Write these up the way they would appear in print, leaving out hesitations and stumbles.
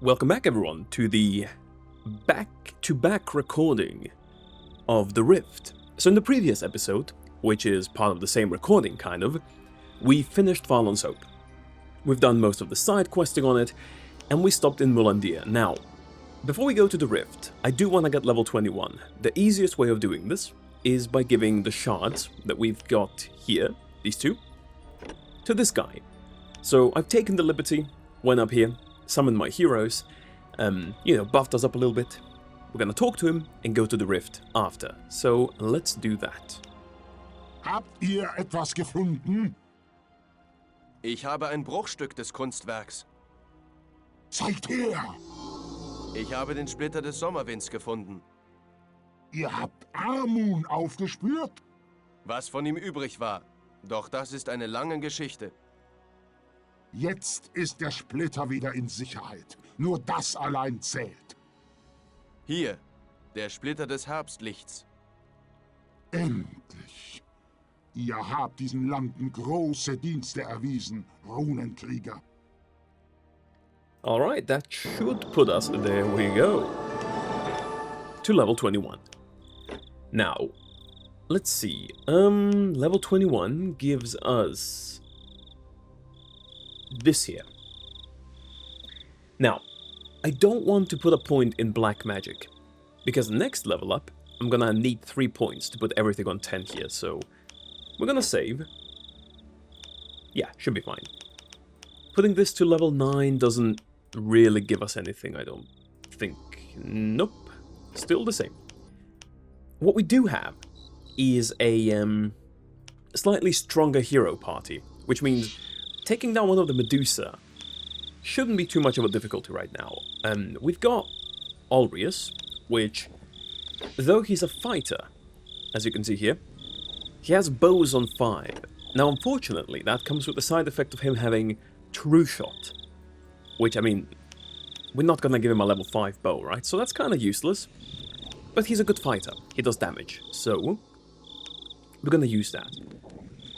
Welcome back everyone to the back-to-back recording of The Rift. So in the previous episode, which is part of the same recording kind of, we finished Farlon's Hope. We've done most of the side questing on it, and we stopped in Mulandir. Now, before we go to The Rift, I do want to get level 21. The easiest way of doing this is by giving the shards that we've got here, these two, to this guy. So I've taken the liberty, went up here, summoned my heroes, buffed us up a little bit. We're gonna talk to him and go to the Rift after. So let's do that. Habt ihr etwas gefunden? Ich habe ein Bruchstück des Kunstwerks. Zeigt her! Ich habe den Splitter des Sommerwinds gefunden. Ihr habt Armun aufgespürt? Was von ihm übrig war. Doch das ist eine lange Geschichte. Jetzt ist der Splitter wieder in Sicherheit. Nur das allein zählt. Hier, der Splitter des Herbstlichts. Endlich! Ihr habt diesen Landen große Dienste erwiesen, Runenkrieger. Alright, that should put us, there we go, to level 21. Now, let's see, level 21 gives us this here. Now, I don't want to put a point in black magic, because next level up, I'm gonna need 3 points to put everything on 10 here, so we're gonna save. Yeah, should be fine. Putting this to level 9 doesn't really give us anything, I don't think. Nope, still the same. What we do have is a slightly stronger hero party, which means taking down one of the Medusa shouldn't be too much of a difficulty right now. We've got Ulrius, which, though he's a fighter, as you can see here, he has bows on 5. Now, unfortunately, that comes with the side effect of him having True Shot, which, I mean, we're not gonna give him a level 5 bow, right? So that's kind of useless, but he's a good fighter. He does damage, so we're gonna use that.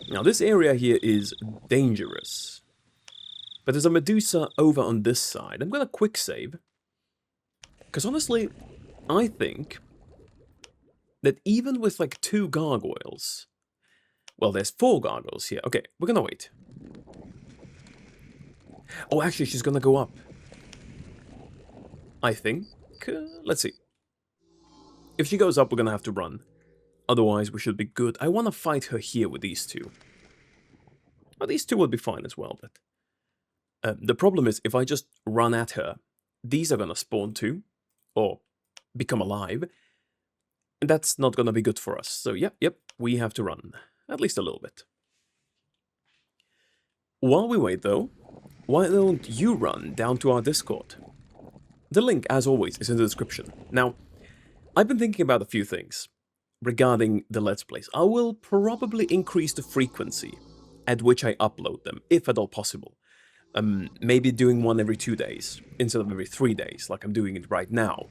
Now, this area here is dangerous, but there's a Medusa over on this side. I'm gonna quick save, because honestly, I think that even with like 2 gargoyles, well, there's 4 gargoyles here. Okay, we're gonna wait. Oh, actually, she's gonna go up, I think. Let's see. If she goes up, we're gonna have to run. Otherwise, we should be good. I want to fight her here with these 2. Well, these 2 would be fine as well, but the problem is, if I just run at her, these are gonna spawn too, or become alive, and that's not gonna be good for us. So, yep, we have to run. At least a little bit. While we wait, though, why don't you run down to our Discord? The link, as always, is in the description. Now, I've been thinking about a few things regarding the Let's Plays. I will probably increase the frequency at which I upload them, if at all possible. Maybe doing one every 2 days, instead of every 3 days, like I'm doing it right now.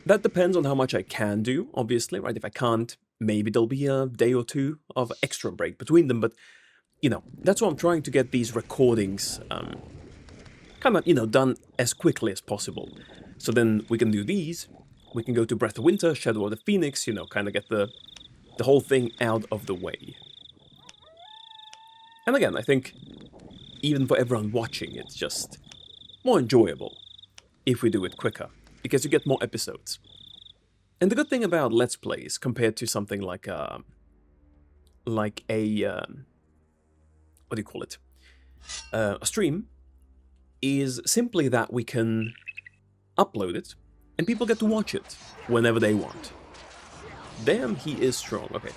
That depends on how much I can do, obviously, right? If I can't, maybe there'll be a day or 2 of extra break between them, but, you know, that's why I'm trying to get these recordings, kind of, done as quickly as possible. So then we can do these. We can go to Breath of Winter, Shadow of the Phoenix, kind of get the whole thing out of the way. And again, I think, even for everyone watching, it's just more enjoyable if we do it quicker, because you get more episodes. And the good thing about Let's Plays, compared to something like a what do you call it? A stream, is simply that we can upload it, and people get to watch it whenever they want. Damn, he is strong. Okay.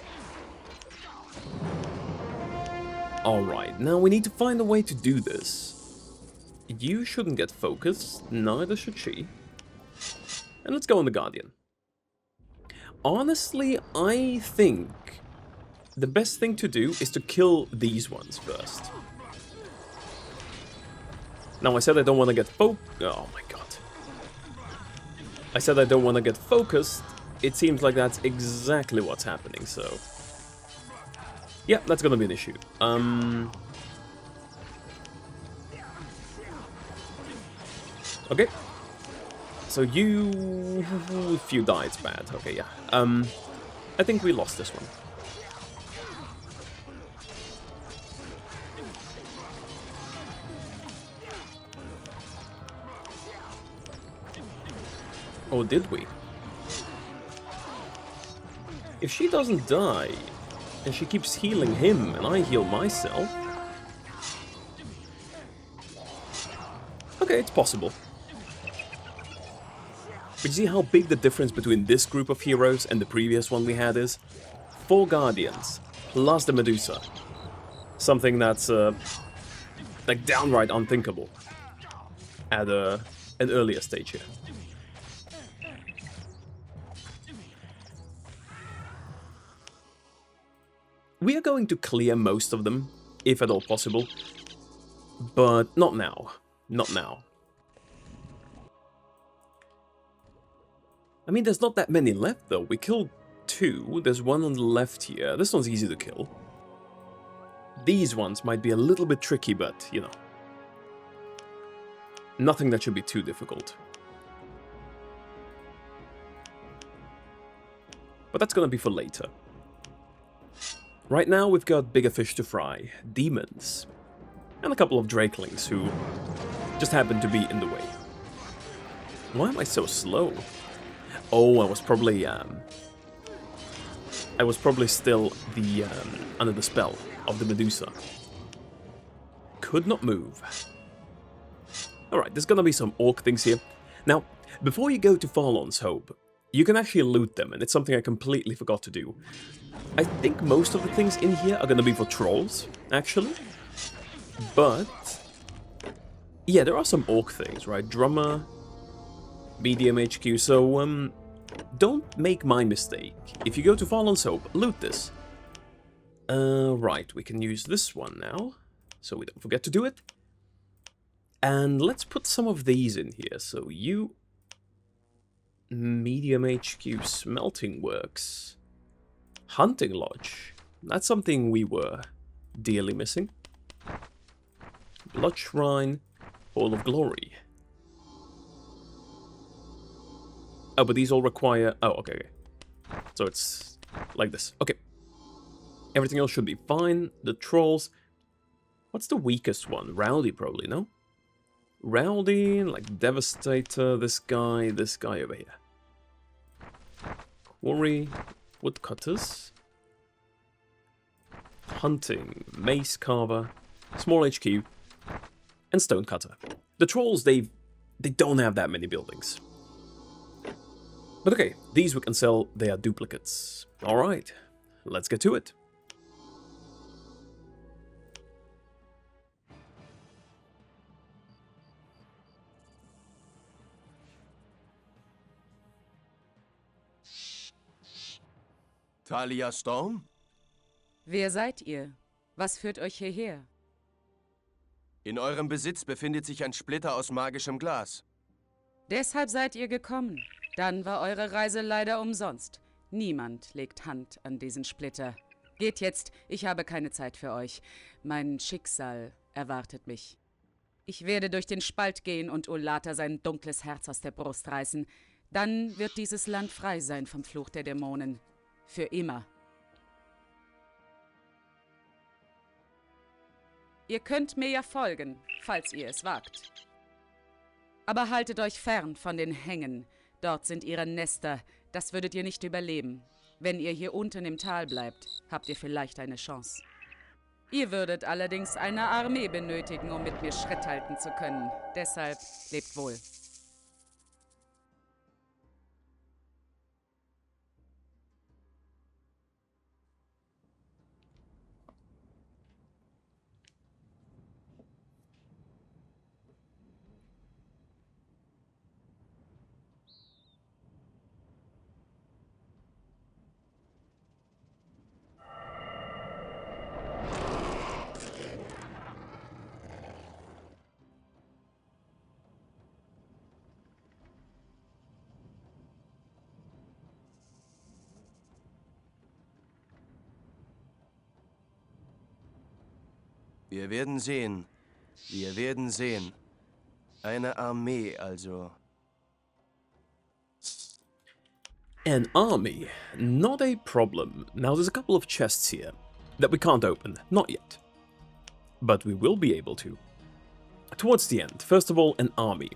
Alright, now we need to find a way to do this. You shouldn't get focused, neither should she. And let's go on the Guardian. Honestly, I think the best thing to do is to kill these ones first. Now, I said I don't want to get oh my god. I said I don't want to get focused. It seems like that's exactly what's happening, so yeah, that's gonna be an issue. Okay, So you... If you die, it's bad. Okay, yeah. I think we lost this one. Or did we? If she doesn't die, and she keeps healing him, and I heal myself... Okay, it's possible. But you see how big the difference between this group of heroes and the previous one we had is? 4 Guardians, plus the Medusa. Something that's, like, downright unthinkable at an earlier stage here. We are going to clear most of them, if at all possible, but not now. Not now. I mean, there's not that many left, though. We killed 2. There's one on the left here. This one's easy to kill. These ones might be a little bit tricky, but, you know. Nothing that should be too difficult. But that's gonna be for later. Right now, we've got bigger fish to fry. Demons. And a couple of drakelings who just happen to be in the way. Why am I so slow? Oh, I was probably still the under the spell of the Medusa. Could not move. Alright, there's gonna be some orc things here. Now, before you go to Farlon's Hope, you can actually loot them, and it's something I completely forgot to do. I think most of the things in here are gonna be for trolls, actually. But yeah, there are some orc things, right? Drummer, medium HQ, so don't make my mistake. If you go to Farlon's Hope, loot this. Right, we can use this one now, so we don't forget to do it. And let's put some of these in here. So you... Medium HQ Smelting Works. Hunting Lodge. That's something we were dearly missing. Blood Shrine. Hall of Glory. Oh, but these all require... Oh, okay. So it's like this. Okay. Everything else should be fine. The trolls... What's the weakest one? Rowdy, probably, no? Rowdy, like Devastator, this guy over here. Quarry, Woodcutters. Hunting, Mace Carver, Small HQ, and Stonecutter. The trolls, they don't have that many buildings. But okay, these we can sell, they are duplicates. Alright, let's get to it. Talia Storm? Wer seid ihr? Was führt euch hierher? In eurem Besitz befindet sich ein Splitter aus magischem Glas. Deshalb seid ihr gekommen. Dann war eure Reise leider umsonst. Niemand legt Hand an diesen Splitter. Geht jetzt, ich habe keine Zeit für euch. Mein Schicksal erwartet mich. Ich werde durch den Spalt gehen und Olata sein dunkles Herz aus der Brust reißen. Dann wird dieses Land frei sein vom Fluch der Dämonen. Für immer. Ihr könnt mir ja folgen, falls ihr es wagt. Aber haltet euch fern von den Hängen. Dort sind ihre Nester. Das würdet ihr nicht überleben. Wenn ihr hier unten im Tal bleibt, habt ihr vielleicht eine Chance. Ihr würdet allerdings eine Armee benötigen, um mit mir Schritt halten zu können. Deshalb lebt wohl. Wir werden sehen. Wir werden sehen. Eine Armee also. An army, not a problem. Now there's a couple of chests here that we can't open, not yet. But we will be able to. Towards the end, first of all, an army.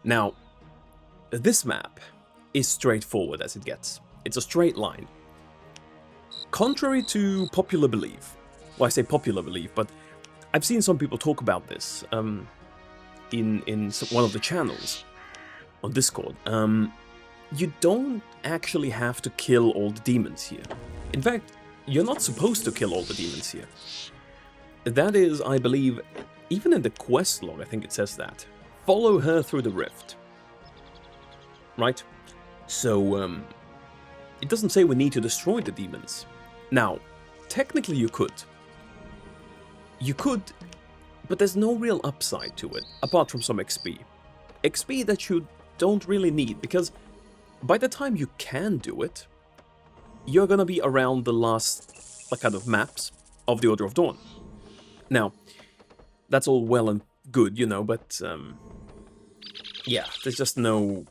Now, this map is straightforward as it gets. It's a straight line. Contrary to popular belief, well, I say popular belief, but I've seen some people talk about this in one of the channels on Discord. You don't actually have to kill all the demons here. In fact, you're not supposed to kill all the demons here. That is, I believe, even in the quest log, I think it says that. Follow her through the rift. Right? So, it doesn't say we need to destroy the demons. Now, technically you could. You could, but there's no real upside to it, apart from some XP. XP that you don't really need, because by the time you can do it, you're gonna be around the last kind of maps of the Order of Dawn. Now, that's all well and good, you know, but yeah, there's just no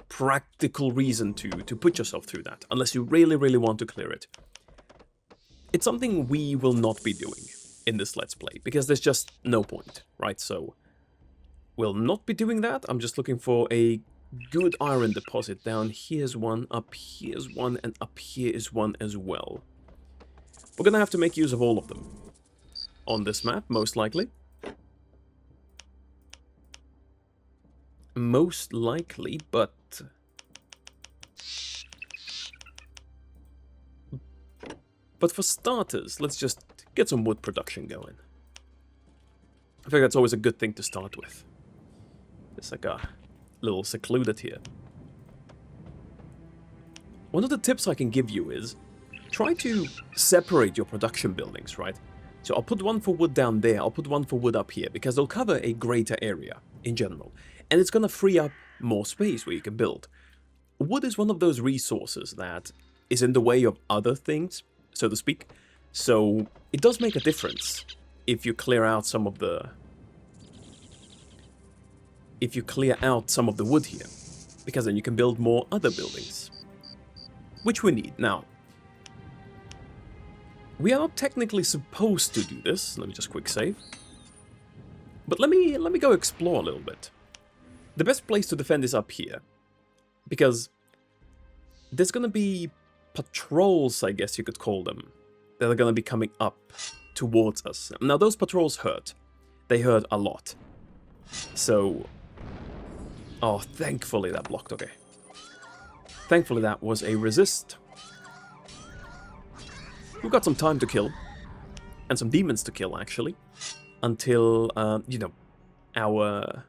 practical reason to put yourself through that, unless you really, really want to clear it. It's something we will not be doing in this Let's Play, because there's just no point, right? So, we'll not be doing that. I'm just looking for a good iron deposit. Down here's one, up here's one, and up here is one as well. We're gonna have to make use of all of them on this map, most likely. Most likely, but for starters, let's just get some wood production going. I think that's always a good thing to start with. It's like a little secluded here. One of the tips I can give you is try to separate your production buildings, right? So I'll put one for wood down there, I'll put one for wood up here, because they'll cover a greater area in general. And it's gonna free up more space where you can build. Wood is one of those resources that is in the way of other things, so to speak. So it does make a difference if you clear out some of the wood here, because then you can build more other buildings, which we need. Now, we are not technically supposed to do this. Let me just quick save. But let me go explore a little bit. The best place to defend is up here, because there's gonna be patrols, I guess you could call them, that are gonna be coming up towards us. Now those patrols hurt. They hurt a lot. So, oh, thankfully that blocked, okay. Thankfully that was a resist. We've got some time to kill, and some demons to kill, actually, until, you know, our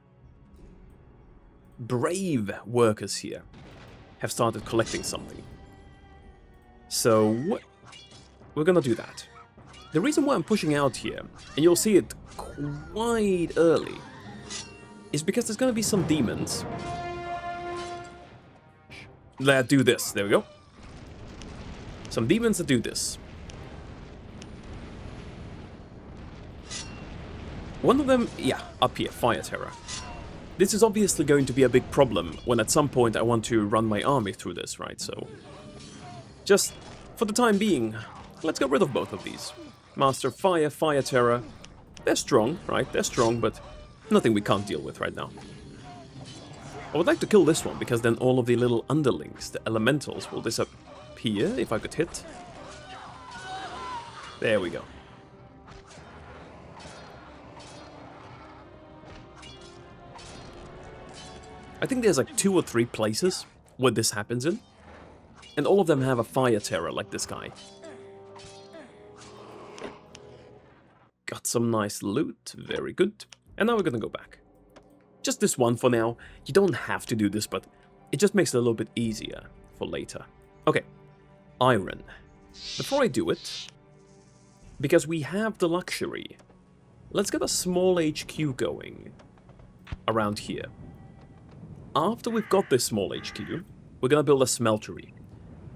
brave workers here have started collecting something. So, we're gonna do that. The reason why I'm pushing out here, and you'll see it quite early, is because there's gonna be some demons that do this. There we go. Some demons that do this. One of them, yeah, up here, Fire Terror. This is obviously going to be a big problem when at some point I want to run my army through this, right? So, just for the time being, let's get rid of both of these. Master Fire, Fire Terror. They're strong, right? They're strong, but nothing we can't deal with right now. I would like to kill this one, because then all of the little underlings, the elementals, will disappear if I could hit. There we go. I think there's like 2 or 3 places where this happens in, and all of them have a Fire Terror like this guy. Got some nice loot, very good. And now we're gonna go back. Just this one for now. You don't have to do this, but it just makes it a little bit easier for later. Okay, iron. Before I do it, because we have the luxury, let's get a small HQ going around here. After we've got this small HQ, we're gonna build a smeltery,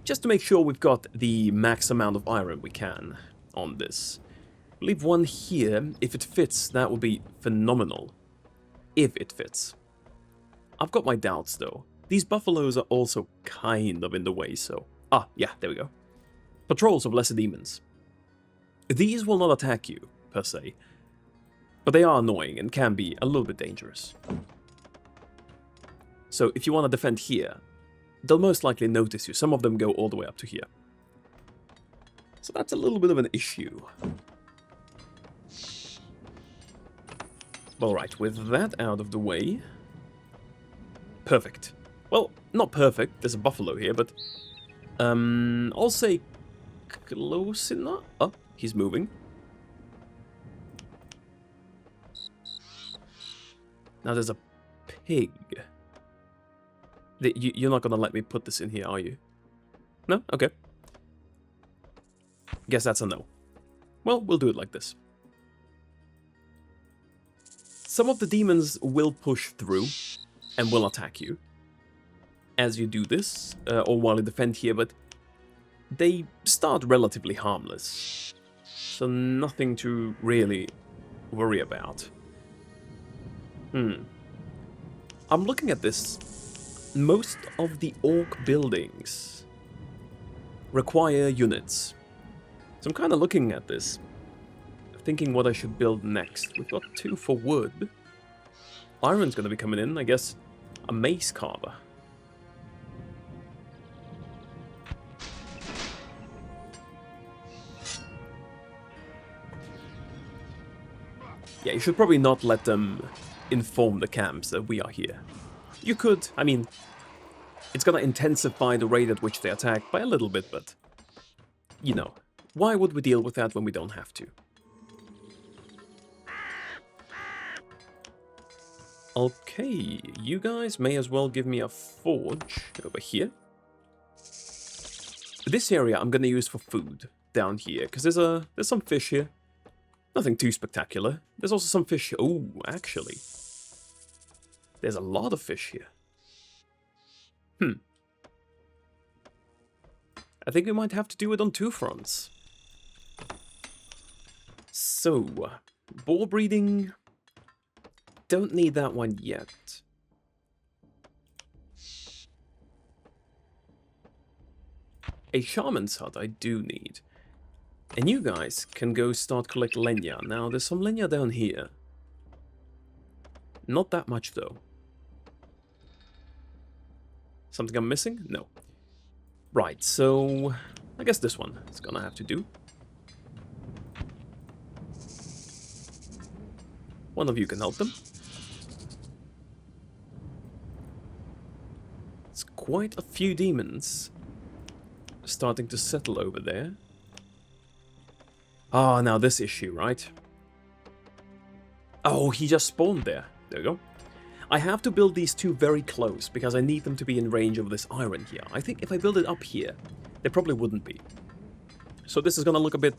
just to make sure we've got the max amount of iron we can on this. Leave one here. If it fits, that would be phenomenal. If it fits. I've got my doubts, though. these buffaloes are also kind of in the way, so... Ah, yeah, there we go. Patrols of lesser demons. These will not attack you, per se, but they are annoying and can be a little bit dangerous. So if you want to defend here, they'll most likely notice you. Some of them go all the way up to here. So that's a little bit of an issue. Alright, with that out of the way... Perfect. Well, not perfect, there's a buffalo here, but... I'll say close enough. Oh, he's moving. Now there's a pig. You're not gonna let me put this in here, are you? No? Okay. Guess that's a no. Well, we'll do it like this. Some of the demons will push through and will attack you as you do this, or while you defend here, but they start relatively harmless. So nothing to really worry about. I'm looking at this. Most of the orc buildings require units. So I'm kind of looking at this, thinking what I should build next. We've got 2 for wood. Iron's going to be coming in, I guess. A mace carver. Yeah, you should probably not let them inform the camps that we are here. You could, I mean, it's gonna intensify the rate at which they attack by a little bit, but, you know, why would we deal with that when we don't have to? Okay, you guys may as well give me a forge over here. This area I'm gonna use for food down here, because there's some fish here. Nothing too spectacular. There's also some fish. Oh, actually. There's a lot of fish here. I think we might have to do it on 2 fronts. So, boar breeding. Don't need that one yet. A shaman's hut I do need. And you guys can go start collect leña. Now, there's some leña down here. Not that much, though. Something I'm missing? No. Right, so... I guess this one is gonna have to do. One of you can help them. It's quite a few demons starting to settle over there. Ah, now this issue, right? Oh, he just spawned there. There we go. I have to build these 2 very close, because I need them to be in range of this iron here. I think if I build it up here, they probably wouldn't be. So this is gonna look a bit...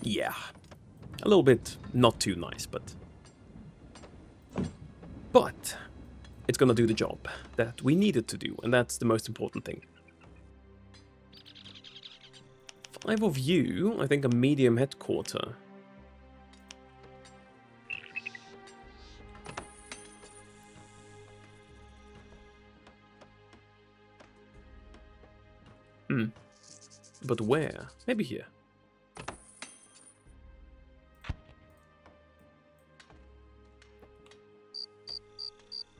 yeah. A little bit not too nice, but... But... it's gonna do the job that we need it to do, and that's the most important thing. 5 of you, I think a medium headquarter. But where? Maybe here.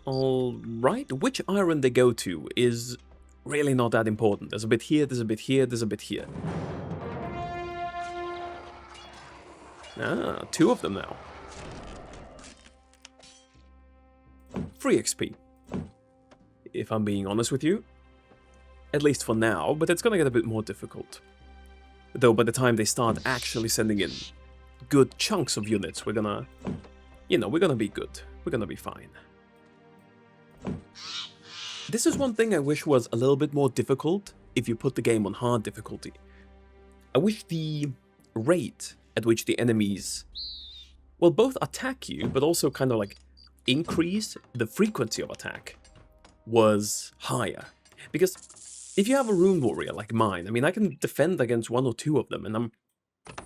Alright, which iron they go to is really not that important. There's a bit here, there's a bit here, there's a bit here. Ah, 2 of them now. Free XP. If I'm being honest with you. At least for now, but it's gonna get a bit more difficult. Though by the time they start actually sending in good chunks of units, we're gonna... you know, we're gonna be good. We're gonna be fine. This is one thing I wish was a little bit more difficult if you put the game on hard difficulty. I wish the rate at which the enemies will both attack you, but also kind of like increase the frequency of attack was higher. Because if you have a rune warrior like mine, I mean, I can defend against 1 or 2 of them, and I'm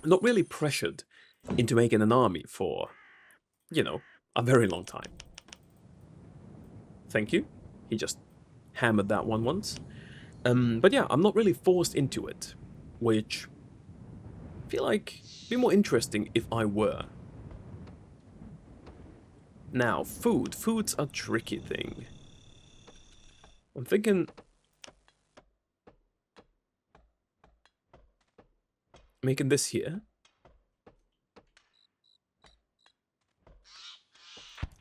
not really pressured into making an army for, you know, a very long time. Thank you. He just hammered that one once. But yeah, I'm not really forced into it, which I feel like it'd be more interesting if I were. Now, food. Food's a tricky thing. I'm thinking making this here.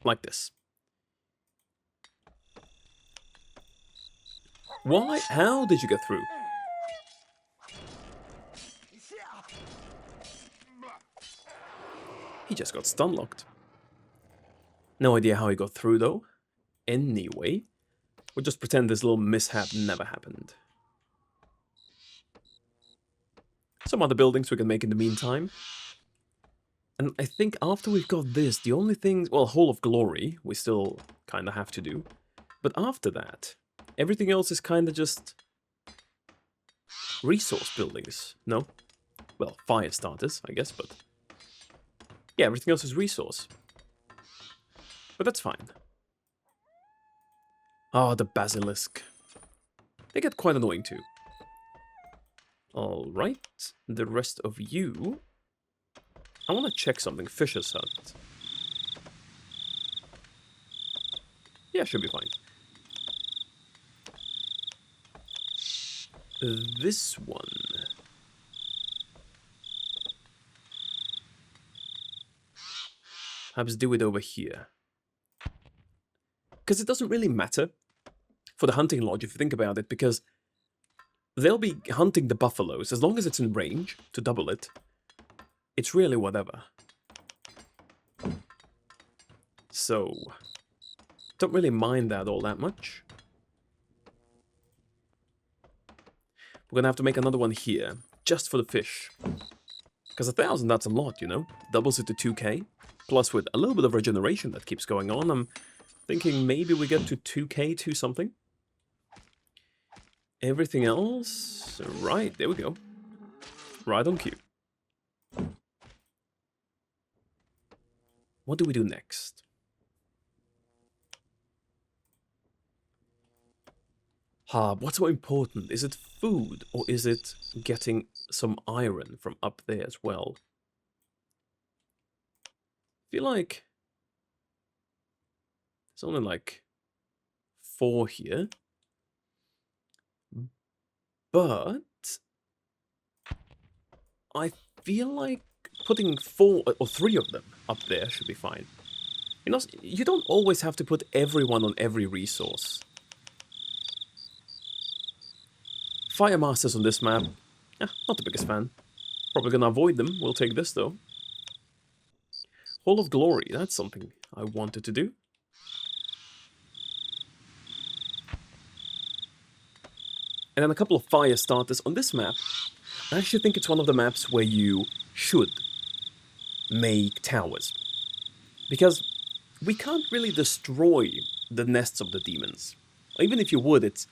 Like this. Why? How did you get through? He just got stun locked. No idea how he got through though. Anyway, we'll just pretend this little mishap never happened. Some other buildings we can make in the meantime. And I think after we've got this, the only thing... Well, Hall of Glory, we still kind of have to do. But after that, everything else is kind of just... resource buildings, no? Well, fire starters, I guess, but... yeah, everything else is resource. But that's fine. Ah, the basilisk. They get quite annoying too. Alright, the rest of you... I want to check something. Fisher's Hut. Yeah, should be fine. This one... perhaps do it over here. Because it doesn't really matter for the hunting lodge, if you think about it, because they'll be hunting the buffaloes. As long as it's in range to double it, it's really whatever. So, don't really mind that all that much. We're gonna have to make another one here, just for the fish. Because 1,000, that's a lot, you know? Doubles it to 2k. Plus with a little bit of regeneration that keeps going on, I'm thinking maybe we get to 2k to something. Everything else... right, there we go. Right on cue. What do we do next? What's more important? Is it food or is it getting some iron from up there as well? I feel like there's only like 4 here. But I feel like putting 4 or 3 of them up there should be fine. You know, you don't always have to put everyone on every resource. Fire Masters on this map, not the biggest fan. Probably gonna avoid them. We'll take this though. Hall of Glory, that's something I wanted to do. And then a couple of fire starters on this map. I actually think it's one of the maps where you should make towers. Because we can't really destroy the nests of the demons. Even if you would, it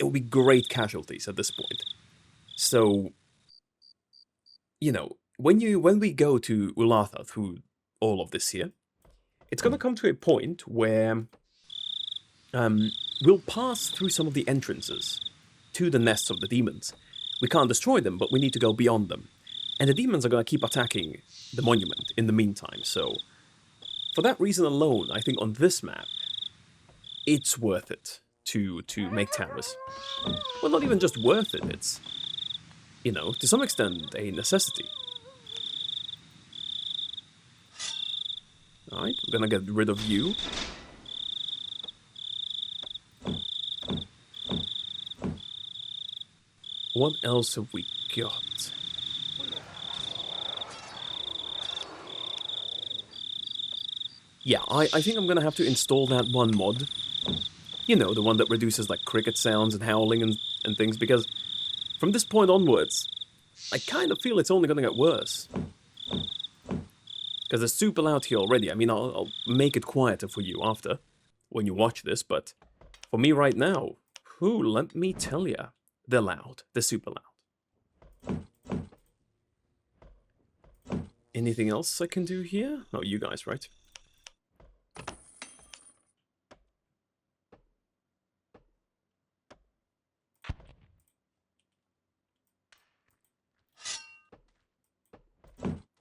would be great casualties at this point. So, you know, when we go to Ulatha through all of this here, it's gonna come to a point where we'll pass through some of the entrances to the nests of the demons. We can't destroy them, but we need to go beyond them. And the demons are gonna keep attacking the monument in the meantime, so... for that reason alone, I think on this map, it's worth it to make towers. Well, not even just worth it, it's, you know, to some extent, a necessity. Alright, we're gonna get rid of you. What else have we got? Yeah, I think I'm gonna have to install that one mod. You know, the one that reduces like cricket sounds and howling and things, because from this point onwards, I kind of feel it's only gonna get worse. Because it's super loud here already. I mean, I'll make it quieter for you after, when you watch this, but for me right now, let me tell ya, they're loud. They're super loud. Anything else I can do here? No, you guys, right?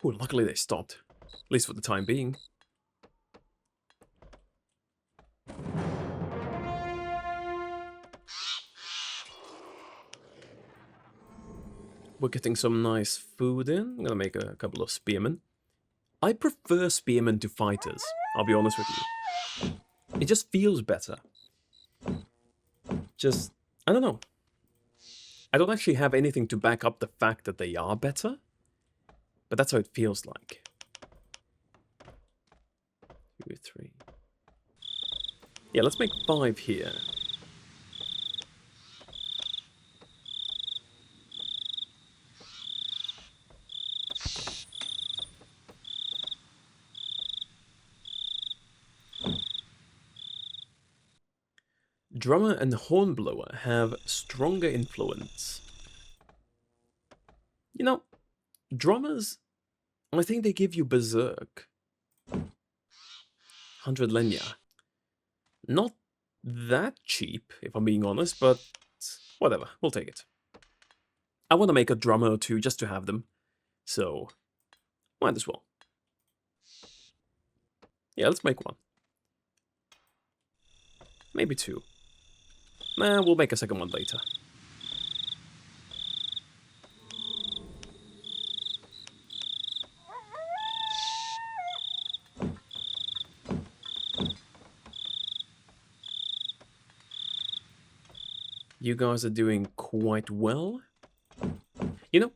Ooh, luckily they stopped. At least for the time being. We're getting some nice food in. I'm gonna make a couple of spearmen. I prefer spearmen to fighters, I'll be honest with you. It just feels better. Just, I don't know. I don't actually have anything to back up the fact that they are better, but that's how it feels like. 2, 3. Yeah, let's make 5 here. Drummer and hornblower have stronger influence. You know, drummers, I think they give you berserk. 100 lenya. Not that cheap, if I'm being honest, but whatever, we'll take it. I want to make a drummer or 2 just to have them, so might as well. Yeah, let's make 1. Maybe 2. Nah, we'll make a second one later. You guys are doing quite well. You know,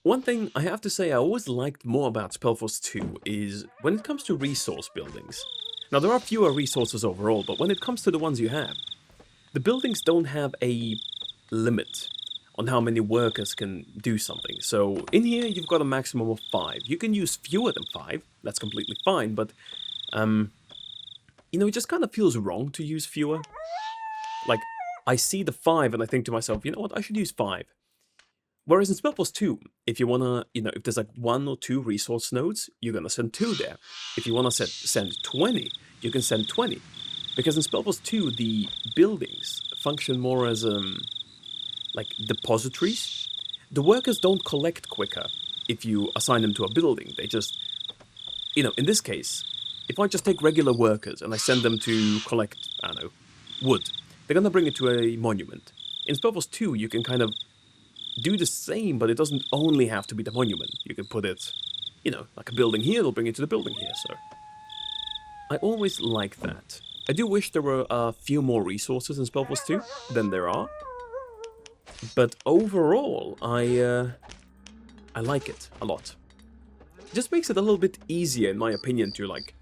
one thing I have to say I always liked more about SpellForce 2 is when it comes to resource buildings. Now, there are fewer resources overall, but when it comes to the ones you have, the buildings don't have a limit on how many workers can do something. So in here, you've got a maximum of 5. You can use fewer than 5. That's completely fine, but, you know, it just kind of feels wrong to use fewer. Like, I see the 5 and I think to myself, you know what, I should use 5. Whereas in SpellForce 2, if you want to, you know, if there's like 1 or 2 resource nodes, you're going to send 2 there. If you want to send 20, you can send 20. Because in SpellForce 2, the buildings function more as, like, depositories. The workers don't collect quicker if you assign them to a building. They just, you know, in this case, if I just take regular workers and I send them to collect, I don't know, wood, they're going to bring it to a monument. In SpellForce 2, you can kind of do the same, but it doesn't only have to be the monument. You can put it, you know, like a building here, they'll bring it to the building here, so. I always like that. I do wish there were a few more resources in SpellForce 2 than there are. But overall, I like it a lot. It just makes it a little bit easier, in my opinion, to, like,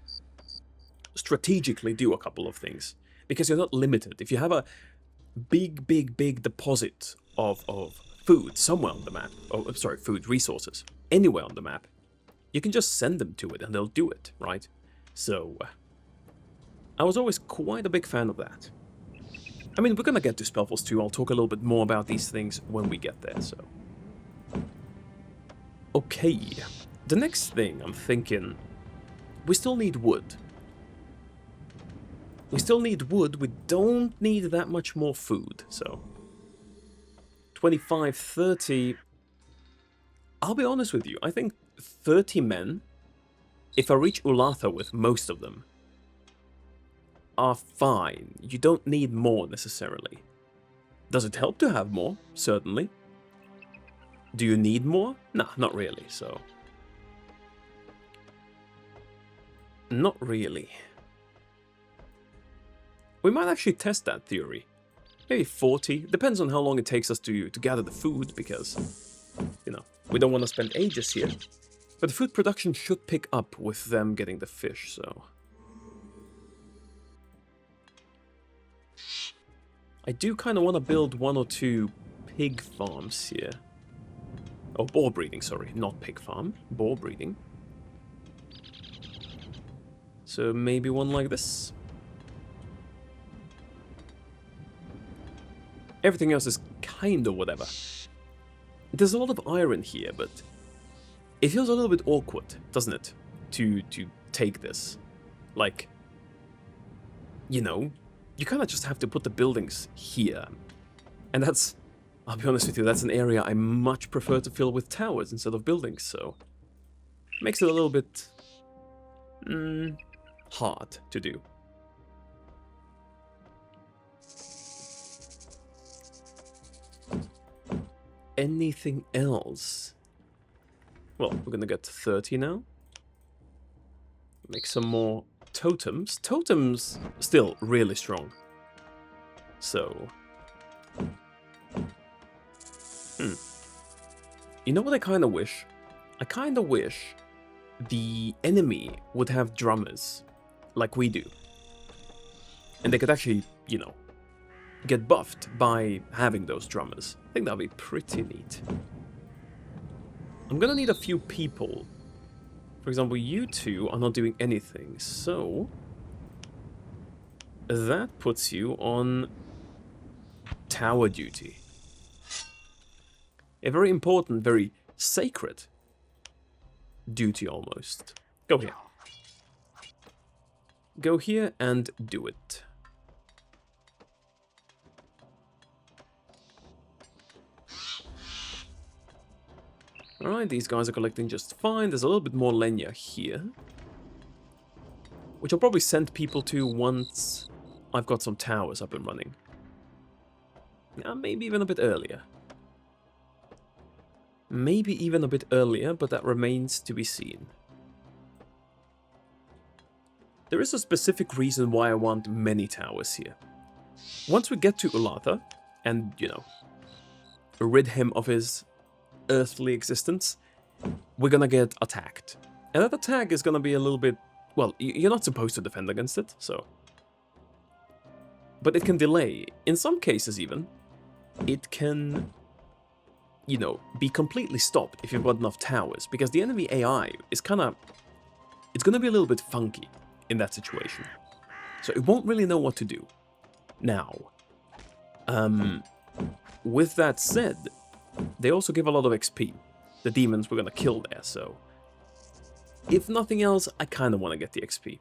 strategically do a couple of things. Because you're not limited. If you have a big deposit of food somewhere on the map, oh, sorry, food resources, anywhere on the map, you can just send them to it and they'll do it, right? So, I was always quite a big fan of that. I mean, we're gonna get to SpellForce 2, I'll talk a little bit more about these things when we get there, so. Okay, the next thing I'm thinking, we still need wood. We still need wood, we don't need that much more food, so. 25, 30, I'll be honest with you, I think 30 men, if I reach Ulatha with most of them, are fine. You don't need more necessarily. Does it help to have more? Certainly. Do you need more? Nah, not really, so. Not really. We might actually test that theory. Maybe 40. Depends on how long it takes us to gather the food, because, you know, we don't want to spend ages here. But the food production should pick up with them getting the fish, so. I do kind of want to build 1 or 2 pig farms here. Oh, boar breeding, sorry. Not pig farm. Boar breeding. So maybe one like this. Everything else is kind of whatever. There's a lot of iron here, but it feels a little bit awkward, doesn't it? To take this. Like, you know, you kind of just have to put the buildings here. And that's, I'll be honest with you, that's an area I much prefer to fill with towers instead of buildings, so. Makes it a little bit hard to do. Anything else? Well, we're gonna get 30 now. Make some more totems. Totems still really strong. So, you know what I kind of wish? I kind of wish the enemy would have drummers, like we do. And they could actually, you know, get buffed by having those drummers. I think that'd be pretty neat. I'm gonna need a few people. For example, you two are not doing anything, so that puts you on tower duty. A very important, very sacred duty almost. Go here. Go here and do it. Alright, these guys are collecting just fine. There's a little bit more Lenya here, which I'll probably send people to once I've got some towers up and running. Maybe even a bit earlier. Maybe even a bit earlier, but that remains to be seen. There is a specific reason why I want many towers here. Once we get to Ulatha, and, you know, rid him of his earthly existence, we're gonna get attacked. And that attack is gonna be a little bit... Well, you're not supposed to defend against it, so... But it can delay. In some cases, even, it can, you know, be completely stopped if you've got enough towers, because the enemy AI is kind of... It's gonna be a little bit funky in that situation. So it won't really know what to do. Now, with that said, they also give a lot of XP. The demons we're gonna kill there, so... If nothing else, I kinda wanna get the XP.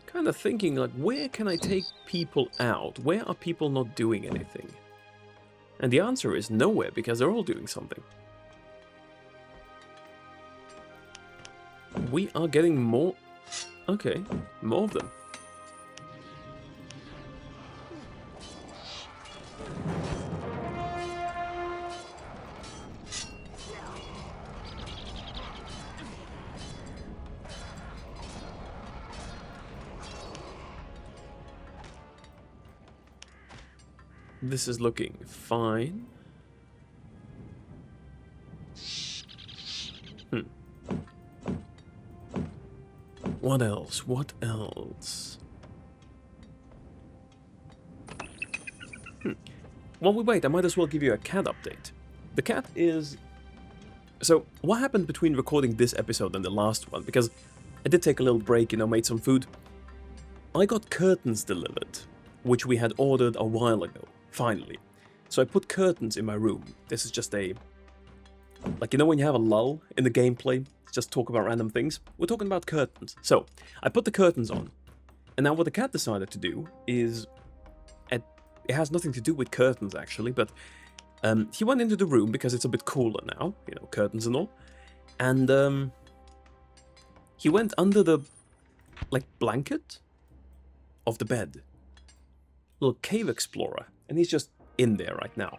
Kinda thinking, like, where can I take people out? Where are people not doing anything? And the answer is nowhere, because they're all doing something. We are getting more... Okay, more of them. This is looking fine. What else? What else? While we wait, I might as well give you a cat update. The cat is... So, what happened between recording this episode and the last one? Because I did take a little break, you know, made some food. I got curtains delivered, which we had ordered a while ago, finally. So I put curtains in my room. This is just a... Like, you know when you have a lull in the gameplay? Just talk about random things? We're talking about curtains. So, I put the curtains on. And now what the cat decided to do is... It has nothing to do with curtains, actually, but... he went into the room because it's a bit cooler now. You know, curtains and all. And, he went under the... Like, blanket? Of the bed. Little cave explorer. And he's just in there right now.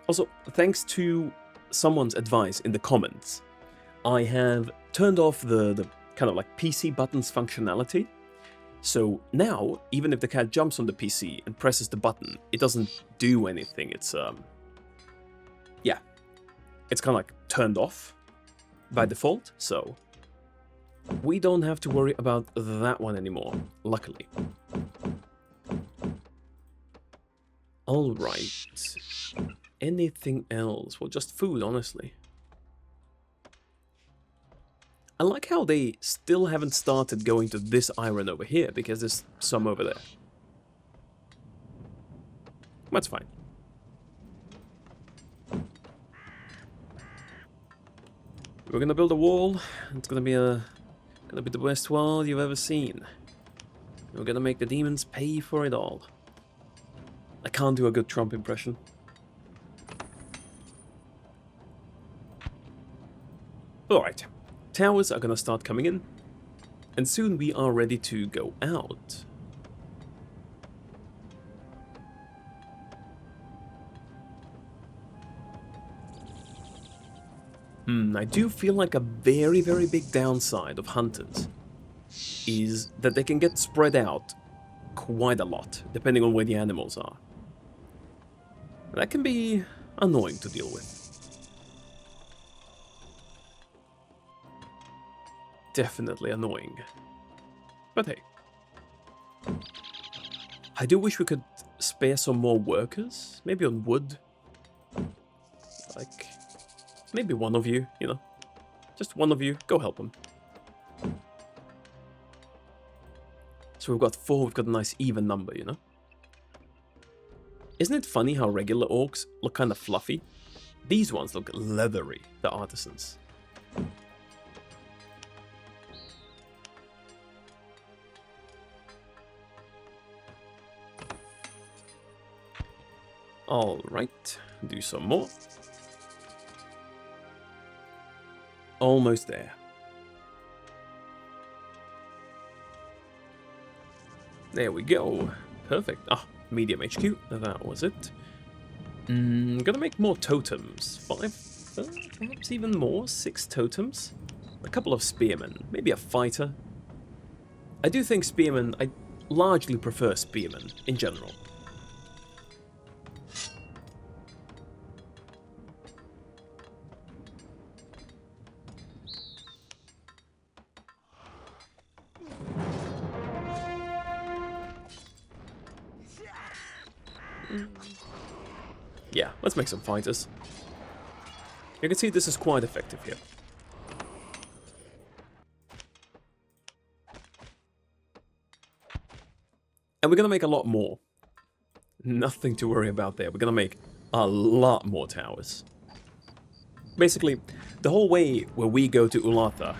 Also, thanks to someone's advice in the comments, I have turned off the kind of like PC buttons functionality. So now, even if the cat jumps on the PC and presses the button, it doesn't do anything. It's, yeah. It's kind of like turned off by default, so we don't have to worry about that one anymore, luckily. Alright. Anything else? Well, just food, honestly. I like how they still haven't started going to this iron over here, because there's some over there. That's fine. We're gonna build a wall. It's gonna be the best wall you've ever seen. We're gonna make the demons pay for it all. I can't do a good Trump impression. Alright, towers are gonna start coming in, and soon we are ready to go out. I do feel like a very, very big downside of hunters is that they can get spread out quite a lot, depending on where the animals are. That can be annoying to deal with. Definitely annoying. But hey. I do wish we could spare some more workers, maybe on wood. Like, maybe one of you, you know. Just one of you, go help them. So we've got 4, we've got a nice even number, you know. Isn't it funny how regular orcs look kind of fluffy? These ones look leathery, the artisans. Alright, do some more. Almost there. There we go. Perfect. Ah, medium HQ. That was it. Gonna make more totems. 5, perhaps even more. 6 totems. A couple of spearmen. Maybe a fighter. I do think spearmen... I largely prefer spearmen in general. Yeah, let's make some fighters. You can see this is quite effective here. And we're gonna make a lot more. Nothing to worry about there. We're gonna make a lot more towers. Basically, the whole way where we go to Ulatha.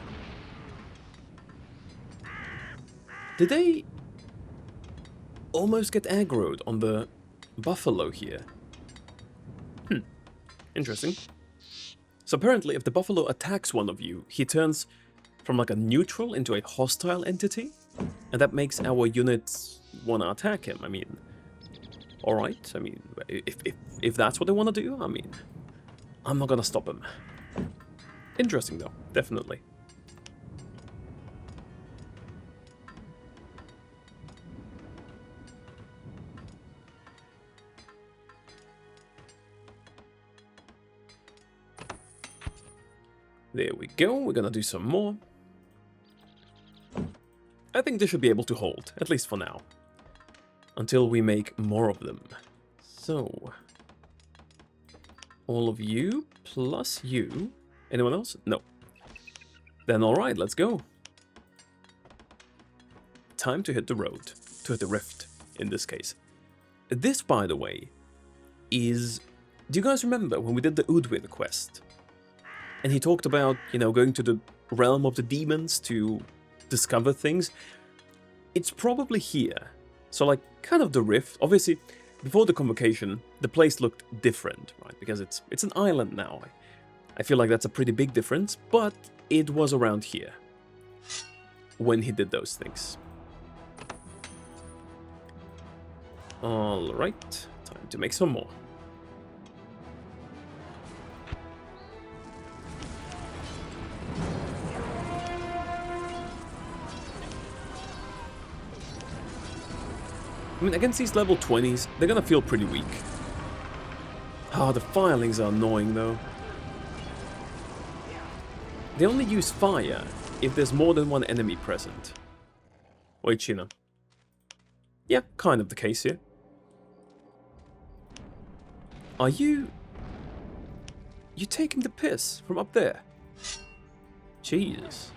Did they almost get aggroed on the buffalo here? Interesting. So apparently if the buffalo attacks one of you, he turns from like a neutral into a hostile entity, and that makes our units want to attack him. I mean, alright, I mean, if that's what they want to do, I mean, I'm not gonna stop him. Interesting though, definitely. There we go, we're gonna do some more. I think they should be able to hold, at least for now. Until we make more of them. So... all of you, plus you. Anyone else? No. Then alright, let's go. Time to hit the road. To hit the rift, in this case. This, by the way, is... do you guys remember when we did the Udwin quest? And he talked about, you know, going to the realm of the demons to discover things. It's probably here. So, like, kind of the rift. Obviously, before the convocation, the place looked different, right? Because it's an island now. I feel like that's a pretty big difference, but it was around here when he did those things. Alright, time to make some more. I mean, against these level 20s, they're gonna feel pretty weak. Ah, the firelings are annoying though. They only use fire if there's more than one enemy present. Which, you know... yeah, kind of the case here. Are you... you taking the piss from up there? Jesus.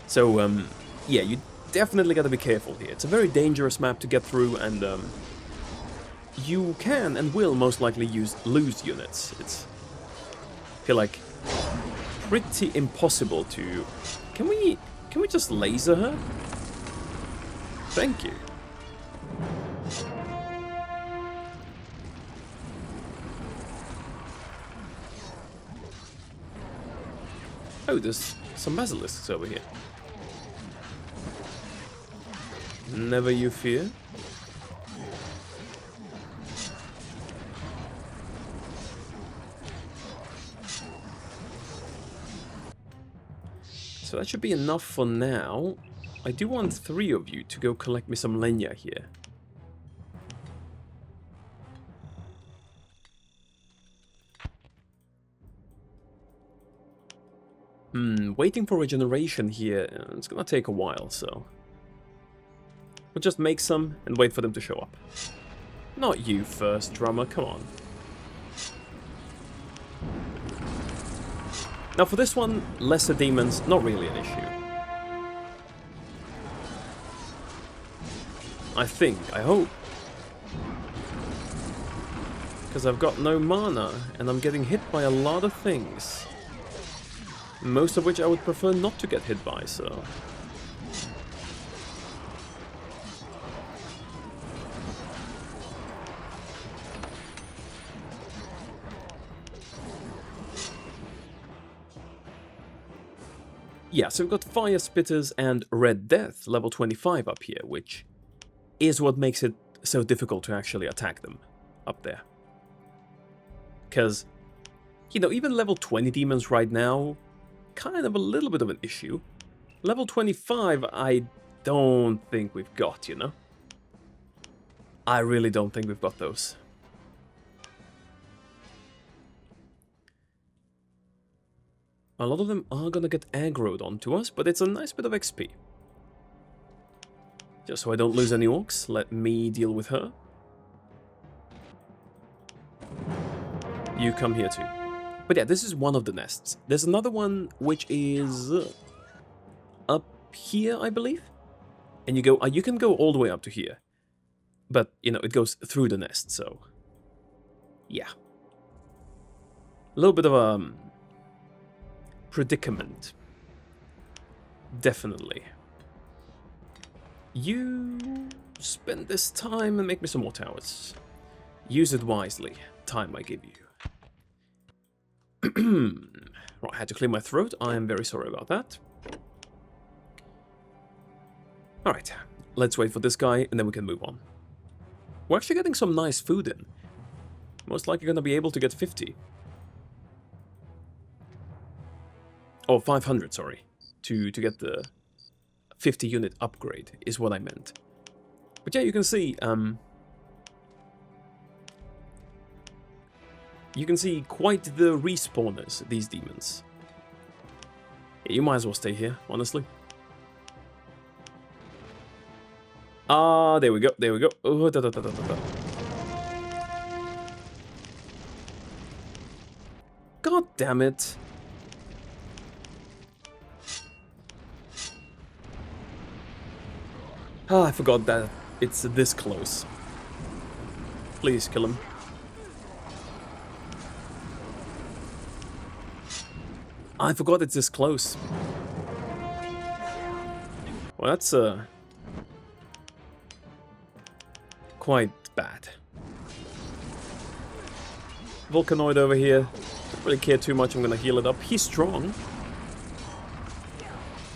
So, yeah, you definitely gotta be careful here. It's a very dangerous map to get through, and you can and will most likely lose units. It's, I feel like, pretty impossible to... Can Can we just laser her? Thank you. Oh, there's some basilisks over here. Never you fear. So that should be enough for now. I do want 3 of you to go collect me some leña here. Waiting for regeneration here, it's gonna take a while, so... We'll just make some and wait for them to show up. Not you first, drummer, come on. Now for this one, lesser demons, not really an issue. I think, I hope. Because I've got no mana, and I'm getting hit by a lot of things. Most of which I would prefer not to get hit by, so... Yeah, so we've got Fire Spitters and Red Death, level 25 up here, which is what makes it so difficult to actually attack them up there. Because, you know, even level 20 demons right now, kind of a little bit of an issue. Level 25, I don't think we've got, you know? I really don't think we've got those. A lot of them are gonna get aggroed onto us, but it's a nice bit of XP. Just so I don't lose any orcs, let me deal with her. You come here too. But yeah, this is one of the nests. There's another one which is up here, I believe. And you can go all the way up to here. But, you know, it goes through the nest, so... Yeah. A little bit of a... predicament. Definitely. You spend this time and make me some more towers. Use it wisely. Time I give you. Right, I had to clear my throat. I am very sorry about that. Alright, let's wait for this guy and then we can move on. We're actually getting some nice food in. Most likely gonna be able to get 50. Oh, 500, sorry. To get the 50 unit upgrade is what I meant. But yeah, you can see, you can see quite the respawners, these demons. Yeah, you might as well stay here, honestly. Ah, there we go, there we go. Oh, da, da, da, da, da. God damn it. Ah, I forgot that it's this close. Please kill him. I forgot it's this close. Well, that's quite bad. Volcanoid over here. Don't really care too much. I'm gonna heal it up. He's strong,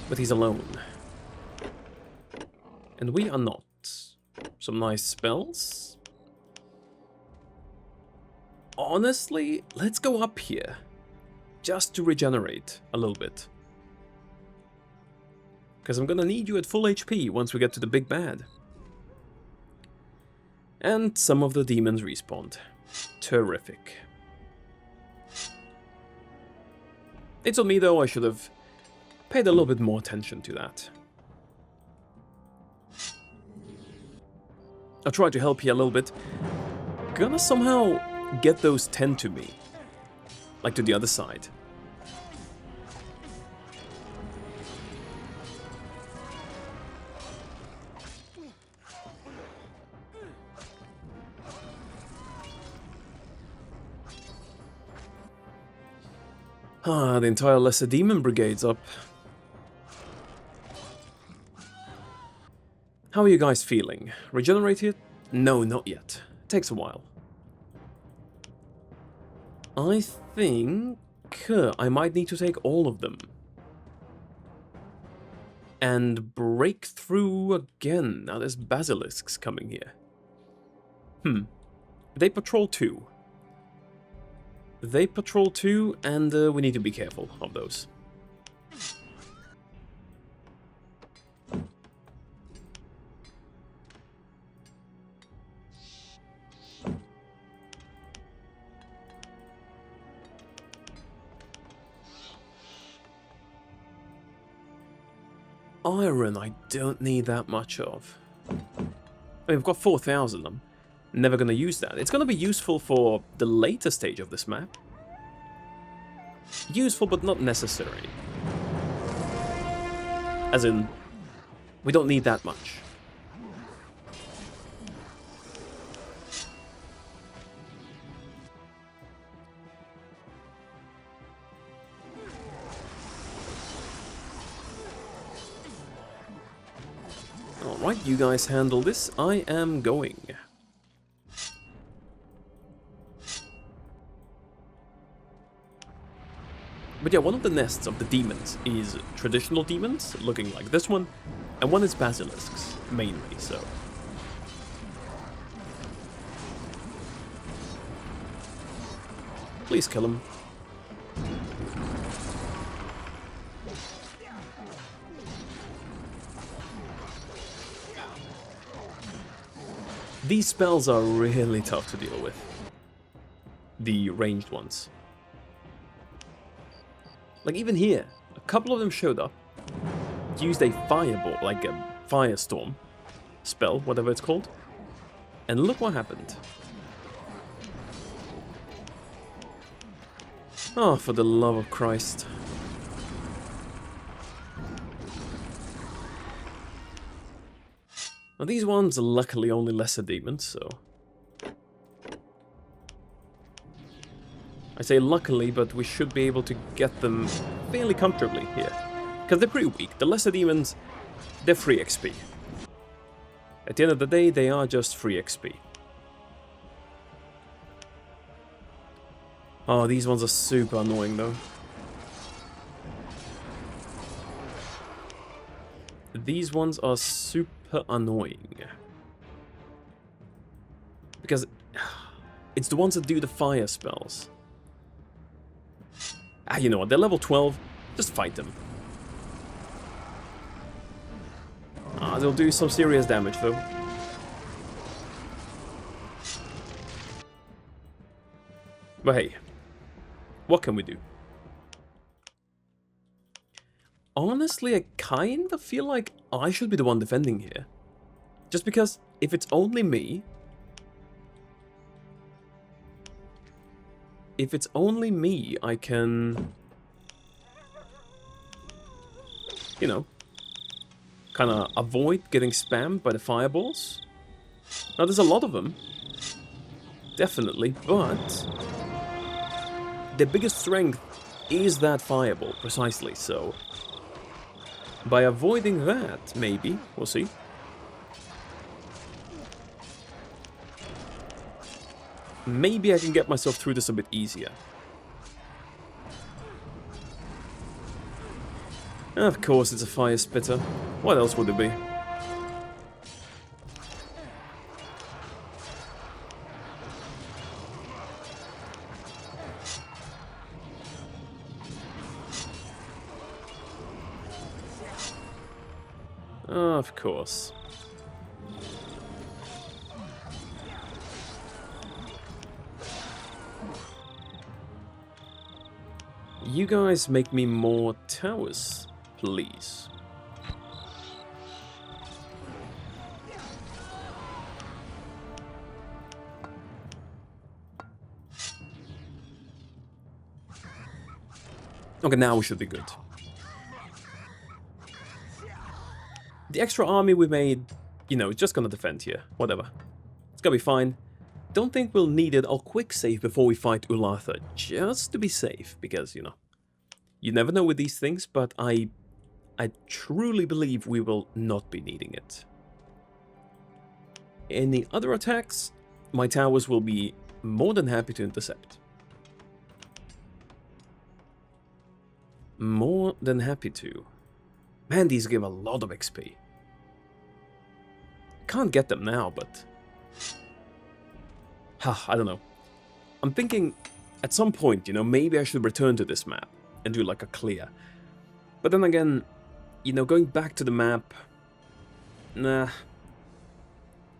but he's alone. And we are not. Some nice spells. Honestly, let's go up here. Just to regenerate a little bit. Because I'm gonna need you at full HP once we get to the big bad. And some of the demons respawned. Terrific. It's on me though, I should have paid a little bit more attention to that. I'll try to help you a little bit. Gonna somehow get those 10 to me. Like to the other side. Ah, the entire Lesser Demon Brigade's up. How are you guys feeling? Regenerated? No, not yet. Takes a while. I think I might need to take all of them. And break through again. Now there's basilisks coming here. They patrol too. They patrol too, and we need to be careful of those. Iron, I don't need that much of. I mean, we've got 4,000. I'm never going to use that. It's going to be useful for the later stage of this map. Useful, but not necessary. As in, we don't need that much. Alright, you guys handle this. I am going. But yeah, one of the nests of the demons is traditional demons, looking like this one, and one is basilisks, mainly, so. Please kill him. These spells are really tough to deal with. The ranged ones. Like even here, a couple of them showed up, used a fireball, like a firestorm spell, whatever it's called, and look what happened. Oh, for the love of Christ. Now these ones are luckily only lesser demons, so... I say luckily, but we should be able to get them fairly comfortably here. Because they're pretty weak. The lesser demons, they're free XP. At the end of the day, they are just free XP. Oh, these ones are super annoying though. These ones are super annoying. Because it's the ones that do the fire spells. Ah, you know what, they're level 12, just fight them. Ah, they'll do some serious damage though. But hey, what can we do? Honestly, I kind of feel like I should be the one defending here. Just because if it's only me... If it's only me, I can... You know, kind of avoid getting spammed by the fireballs. Now, there's a lot of them. Definitely, but... their biggest strength is that fireball, precisely, so... by avoiding that, maybe, we'll see. Maybe I can get myself through this a bit easier. Of course it's a fire spitter. What else would it be? Of course. You guys make me more towers, please. Okay, now we should be good. The extra army we made, you know, it's just gonna defend here. Whatever. It's gonna be fine. Don't think we'll need it. I'll quick save before we fight Ulatha, just to be safe, because, you know, you never know with these things, but I truly believe we will not be needing it. Any other attacks, my towers will be more than happy to intercept. More than happy to. Man, these give a lot of XP. Can't get them now, but... I don't know. I'm thinking, at some point, you know, maybe I should return to this map and do like a clear. But then again, you know, going back to the map... Nah.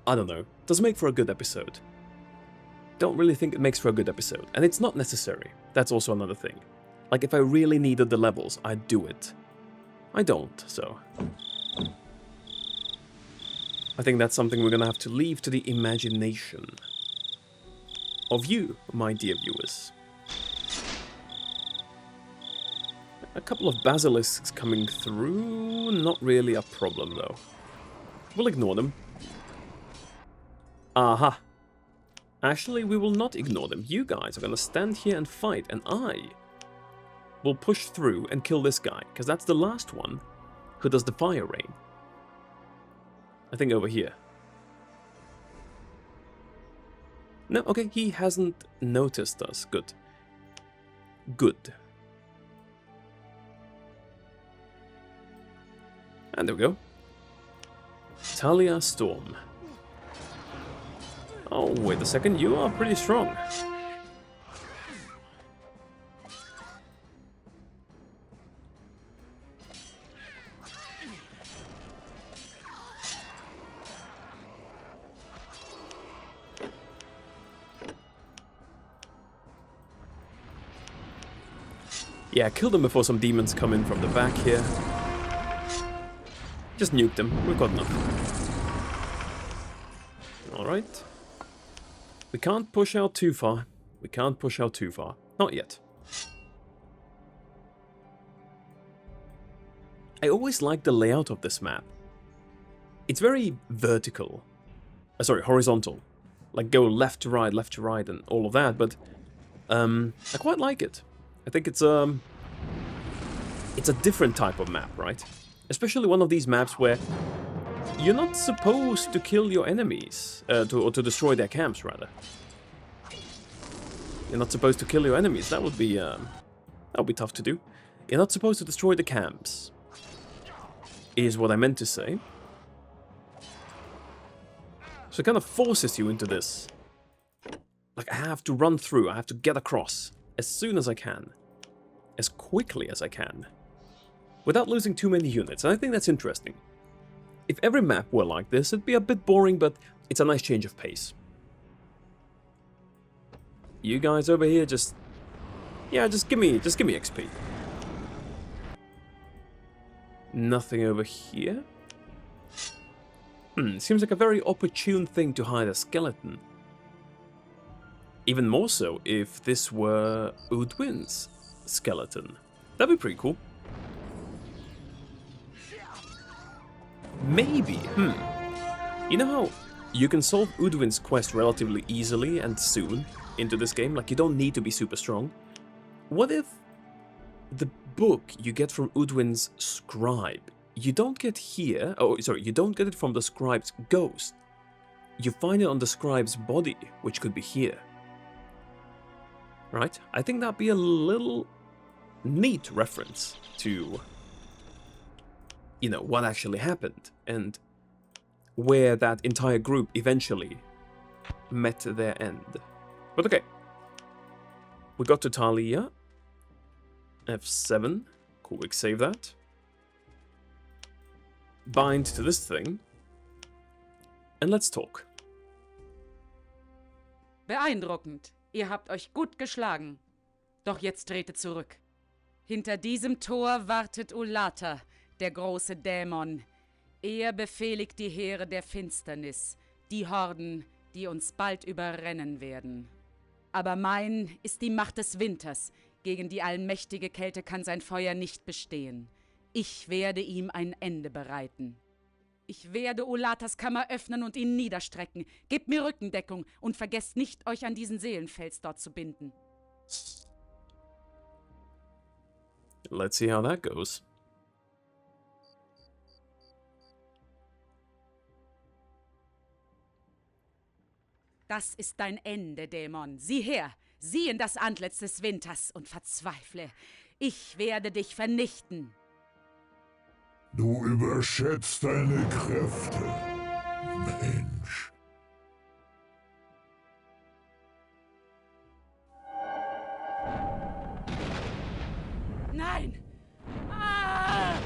I don't know. Does make for a good episode. Don't really think it makes for a good episode. And it's not necessary. That's also another thing. Like, if I really needed the levels, I'd do it. I don't, so... I think that's something we're gonna have to leave to the imagination of you, my dear viewers. A couple of basilisks coming through, not really a problem though. We'll ignore them. Aha! Actually, we will not ignore them. You guys are gonna stand here and fight, and I will push through and kill this guy, because that's the last one who does the fire rain. I think over here. No, okay, he hasn't noticed us. Good. Good. And there we go. Talia Storm. Oh, wait a second, you are pretty strong. Yeah, kill them before some demons come in from the back here. Just nuke them, we've got enough. Alright. We can't push out too far. We can't push out too far. Not yet. I always like the layout of this map. It's very vertical. Sorry, horizontal. Like go left to right, and all of that, but I quite like it. I think it's a different type of map, right? Especially one of these maps where you're not supposed to kill your enemies, or to destroy their camps, rather. You're not supposed to kill your enemies. That would be tough to do. You're not supposed to destroy the camps, is what I meant to say. So it kind of forces you into this. Like, I have to run through, I have to get across as soon as I can. As quickly as I can. Without losing too many units, and I think that's interesting. If every map were like this, it'd be a bit boring, but it's a nice change of pace. You guys over here just... Yeah, just give me XP. Nothing over here. Seems like a very opportune thing to hide a skeleton. Even more so if this were Udwin's skeleton. That'd be pretty cool. Maybe, You know how you can solve Udwin's quest relatively easily and soon into this game? Like, you don't need to be super strong. What if the book you get from Udwin's scribe, you don't get here... Oh, sorry, you don't get it from the scribe's ghost. You find it on the scribe's body, which could be here. Right? I think that'd be a little neat reference to, you know, what actually happened and where that entire group eventually met their end. But okay. We got to Talia. F7. Cool, we save that. Bind to this thing. And let's talk. Beeindruckend. Ihr habt euch gut geschlagen. Doch jetzt tretet zurück. Hinter diesem Tor wartet Ulata, der große Dämon. Er befehligt die Heere der Finsternis, die Horden, die uns bald überrennen werden. Aber mein ist die Macht des Winters. Gegen die allmächtige Kälte kann sein Feuer nicht bestehen. Ich werde ihm ein Ende bereiten. Ich werde Ulatas Kammer öffnen und ihn niederstrecken. Gebt mir Rückendeckung und vergesst nicht, euch an diesen Seelenfels dort zu binden. Let's see how that goes. Das ist dein Ende, Dämon. Sieh her, sieh in das Antlitz des Winters und verzweifle. Ich werde dich vernichten. Du überschätzt deine Kräfte, Mensch. Nein! Ah!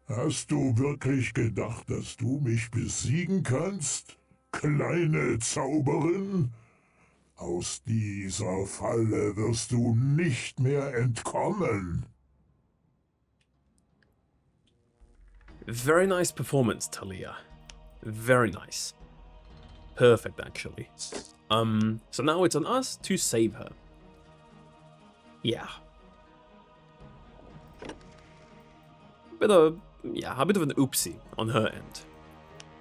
Hast du wirklich gedacht, dass du mich besiegen kannst, kleine Zauberin? Aus dieser Falle wirst du nicht mehr entkommen. Very nice performance, Talia. Very nice. Perfect, actually. So now it's on us to save her. Yeah. A bit of an oopsie on her end.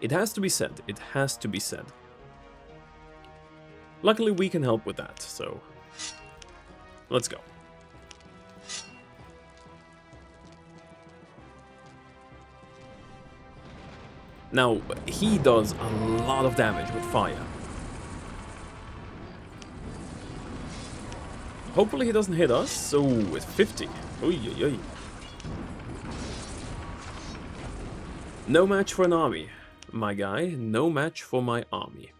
It has to be said. It has to be said. Luckily, we can help with that, so let's go. Now, he does a lot of damage with fire. Hopefully he doesn't hit us. So, with 50. Oy, oy, oy. No match for an army, my guy. No match for my army.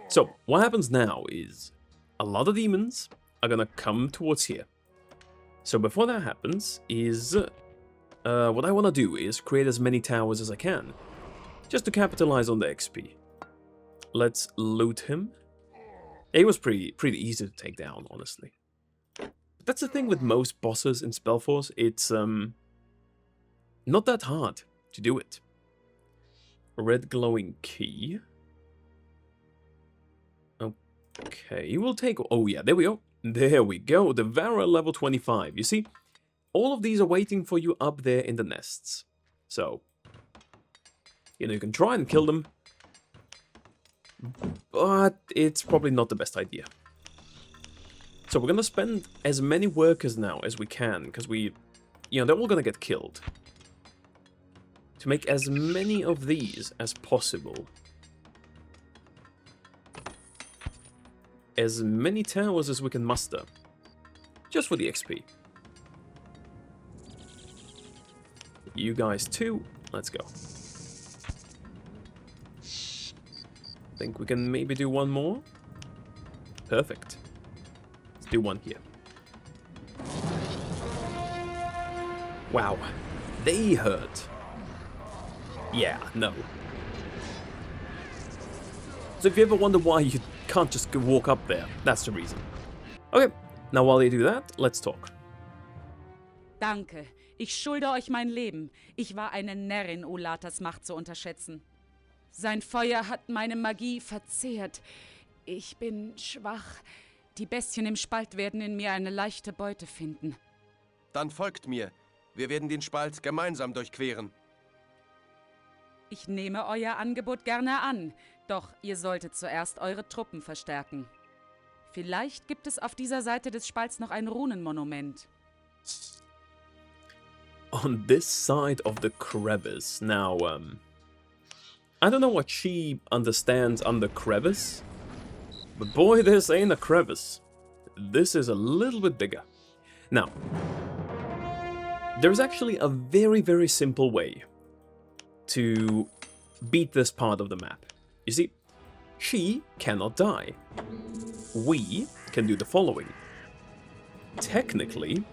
So, what happens now is a lot of demons are gonna come towards here. So before that happens is what I want to do is create as many towers as I can, just to capitalize on the XP. Let's loot him. He was pretty easy to take down, honestly. But that's the thing with most bosses in SpellForce. It's not that hard to do it. Red glowing key. Okay, we'll take... Oh yeah, there we go. There we go. The Vara level 25. You see, all of these are waiting for you up there in the nests. So, you know, you can try and kill them, but it's probably not the best idea. So we're gonna spend as many workers now as we can, because we... You know, they're all gonna get killed. To make as many of these as possible. As many towers as we can muster. Just for the XP. You guys too. Let's go. Think we can maybe do one more? Perfect. Let's do one here. Wow. They hurt. Yeah, no. So if you ever wonder why you can't just walk up there, that's the reason. Okay, now while they do that, let's talk. Danke. Ich schulde euch mein Leben. Ich war eine Närrin, Ulatas Macht zu unterschätzen. Sein Feuer hat meine Magie verzehrt. Ich bin schwach. Die Bestien im Spalt werden in mir eine leichte Beute finden. Dann folgt mir. Wir werden den Spalt gemeinsam durchqueren. Ich nehme euer Angebot gerne an, doch ihr solltet zuerst eure Truppen verstärken. Vielleicht gibt es auf dieser Seite des Spalts noch ein Runenmonument. On this side of the crevice. Now, I don't know what she understands under crevice, but boy, this ain't a crevice. This is a little bit bigger. Now, there's actually a very, very simple way to beat this part of the map. You see, she cannot die. We can do the following. Technically,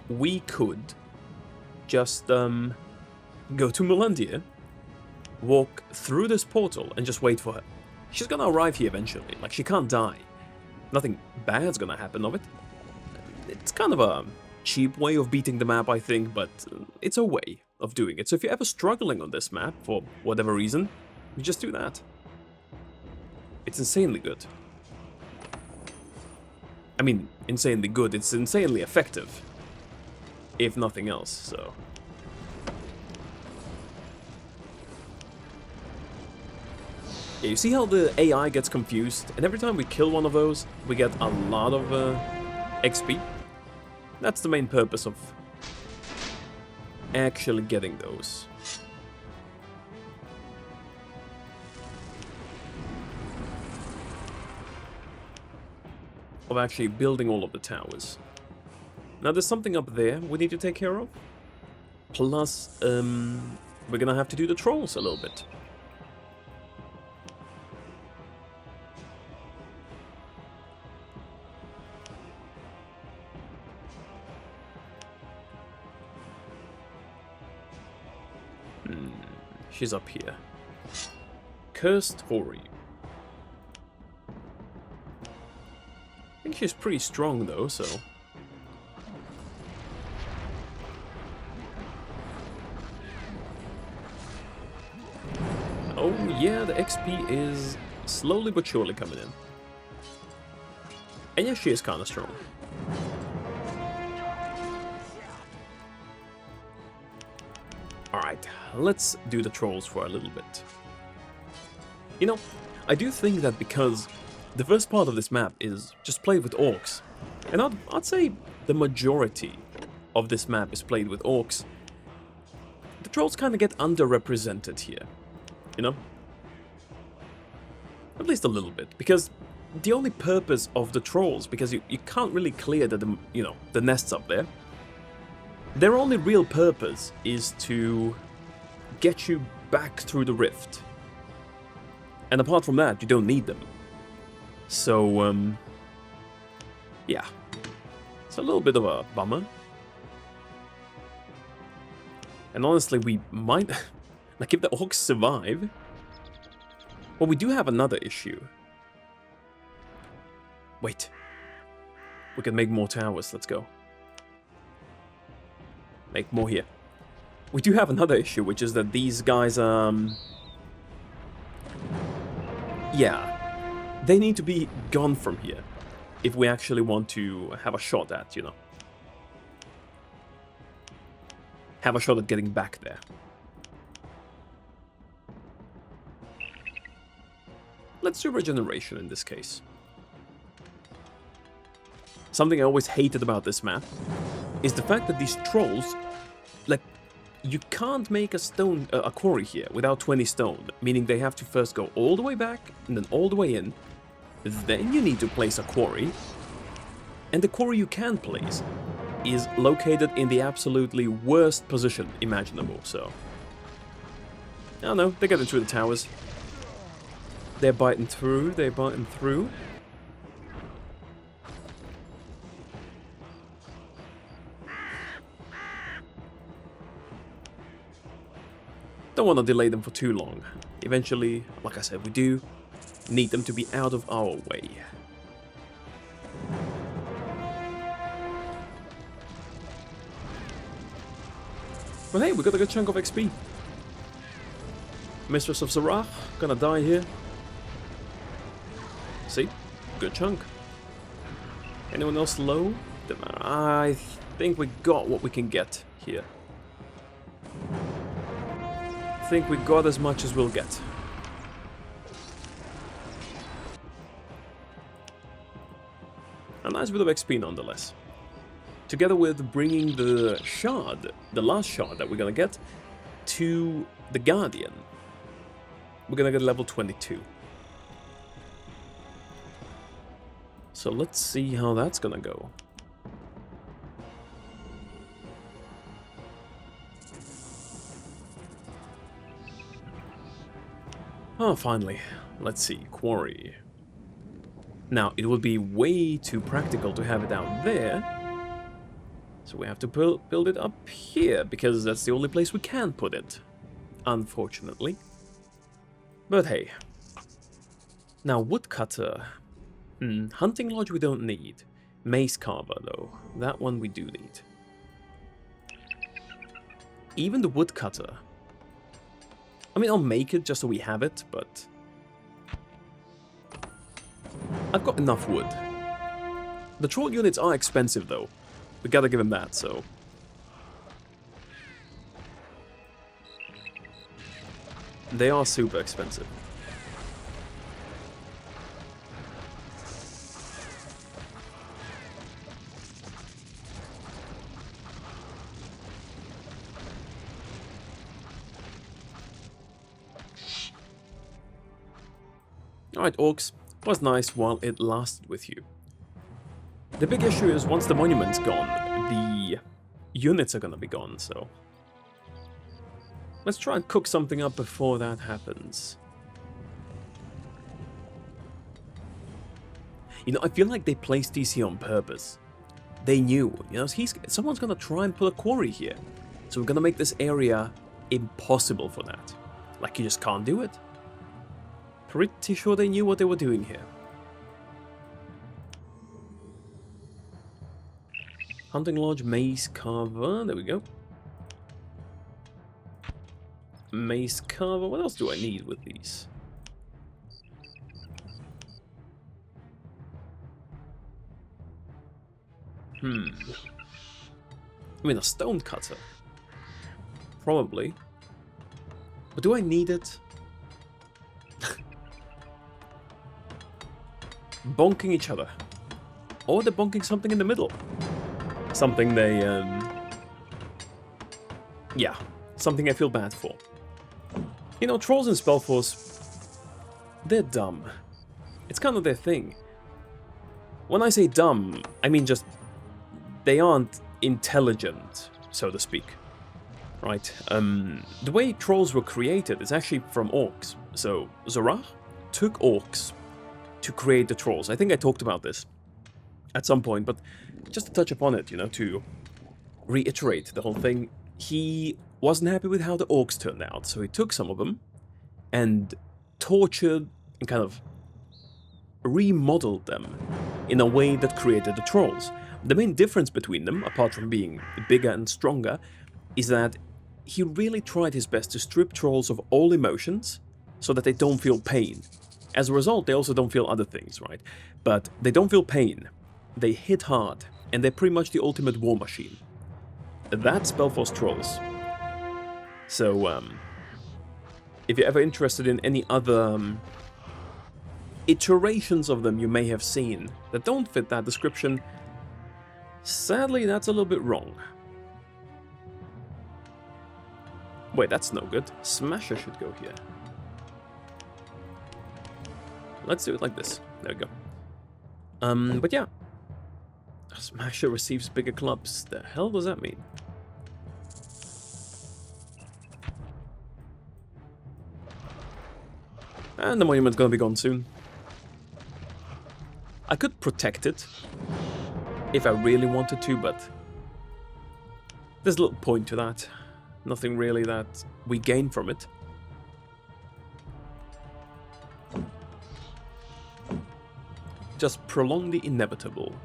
we could just go to Melandia, walk through this portal, and just wait for her. She's gonna arrive here eventually. Like, she can't die. Nothing bad's gonna happen of it. It's kind of a cheap way of beating the map, I think, but it's a way of doing it. So if you're ever struggling on this map, for whatever reason, you just do that. It's insanely good. I mean, insanely good, it's insanely effective. If nothing else, so... Yeah, you see how the AI gets confused, and every time we kill one of those, we get a lot of XP? That's the main purpose of actually getting those. of actually building all of the towers. Now there's something up there we need to take care of. Plus, we're gonna have to do the trolls a little bit. She's up here. Cursed Hori. I think she's pretty strong though, so... Oh yeah, the XP is slowly but surely coming in. And yeah, she is kinda strong. Alright, let's do the trolls for a little bit. You know, I do think that because the first part of this map is just played with orcs, and I'd say the majority of this map is played with orcs, the trolls kind of get underrepresented here, you know? At least a little bit, because the only purpose of the trolls, because you can't really clear the nests up there, their only real purpose is to get you back through the rift. And apart from that, you don't need them. So, yeah. It's a little bit of a bummer. And honestly, we might... like, if the orcs survive... Well, we do have another issue. Wait. We can make more towers. Let's go. Make more here. We do have another issue, which is that these guys, yeah. They need to be gone from here. If we actually want to have a shot at, you know. Have a shot at getting back there. Let's do regeneration in this case. Something I always hated about this map is the fact that these trolls, like, you can't make a quarry here without 20 stone, meaning they have to first go all the way back and then all the way in. Then you need to place a quarry, and the quarry you can place is located in the absolutely worst position imaginable, so... I don't know, they're getting through the towers. They're biting through, they're biting through. Don't want to delay them for too long. Eventually, like I said, we do need them to be out of our way. But hey, we got a good chunk of XP. Mistress of Sarah, gonna die here. See? Good chunk. Anyone else low? I think we got what we can get here. I think we got as much as we'll get. A nice bit of XP nonetheless. Together with bringing the shard, the last shard that we're gonna get, to the Guardian, we're gonna get level 22. So let's see how that's gonna go. Oh, finally. Let's see. Quarry. Now, it would be way too practical to have it out there. So we have to build it up here, because that's the only place we can put it. Unfortunately. But hey. Now, woodcutter. Hunting lodge we don't need. Mace carver, though. That one we do need. Even the woodcutter. I mean, I'll make it just so we have it, but... I've got enough wood. The troll units are expensive, though. We gotta give him that, so... They are super expensive. Alright, orcs. Was nice while it lasted with you. The big issue is once the monument's gone, the units are gonna be gone, so... Let's try and cook something up before that happens. You know, I feel like they placed these here on purpose. They knew, you know, someone's gonna try and put a quarry here. So we're gonna make this area impossible for that. Like, you just can't do it. Pretty sure they knew what they were doing here. Hunting Lodge, Mace Carver, there we go. Mace Carver, what else do I need with these? I mean, a stone cutter. Probably. But do I need it? Bonking each other. Or they're bonking something in the middle. Something they, yeah. Something I feel bad for. You know, trolls in SpellForce, they're dumb. It's kind of their thing. When I say dumb, I mean just... They aren't intelligent, so to speak. Right? The way trolls were created is actually from orcs. So, Zorah took orcs to create the trolls. I think I talked about this at some point, but just to touch upon it, you know, to reiterate the whole thing, he wasn't happy with how the orcs turned out, so he took some of them and tortured and kind of remodeled them in a way that created the trolls. The main difference between them, apart from being bigger and stronger, is that he really tried his best to strip trolls of all emotions so that they don't feel pain. As a result, they also don't feel other things, right? But they don't feel pain, they hit hard, and they're pretty much the ultimate war machine. That's SpellForce trolls. So, if you're ever interested in any other iterations of them you may have seen that don't fit that description, sadly, that's a little bit wrong. Wait, that's no good. Smasher should go here. Let's do it like this. There we go. But yeah. Smasher receives bigger clubs. The hell does that mean? And the monument's gonna be gone soon. I could protect it if I really wanted to, but there's little point to that. Nothing really that we gain from it. Just prolong the inevitable.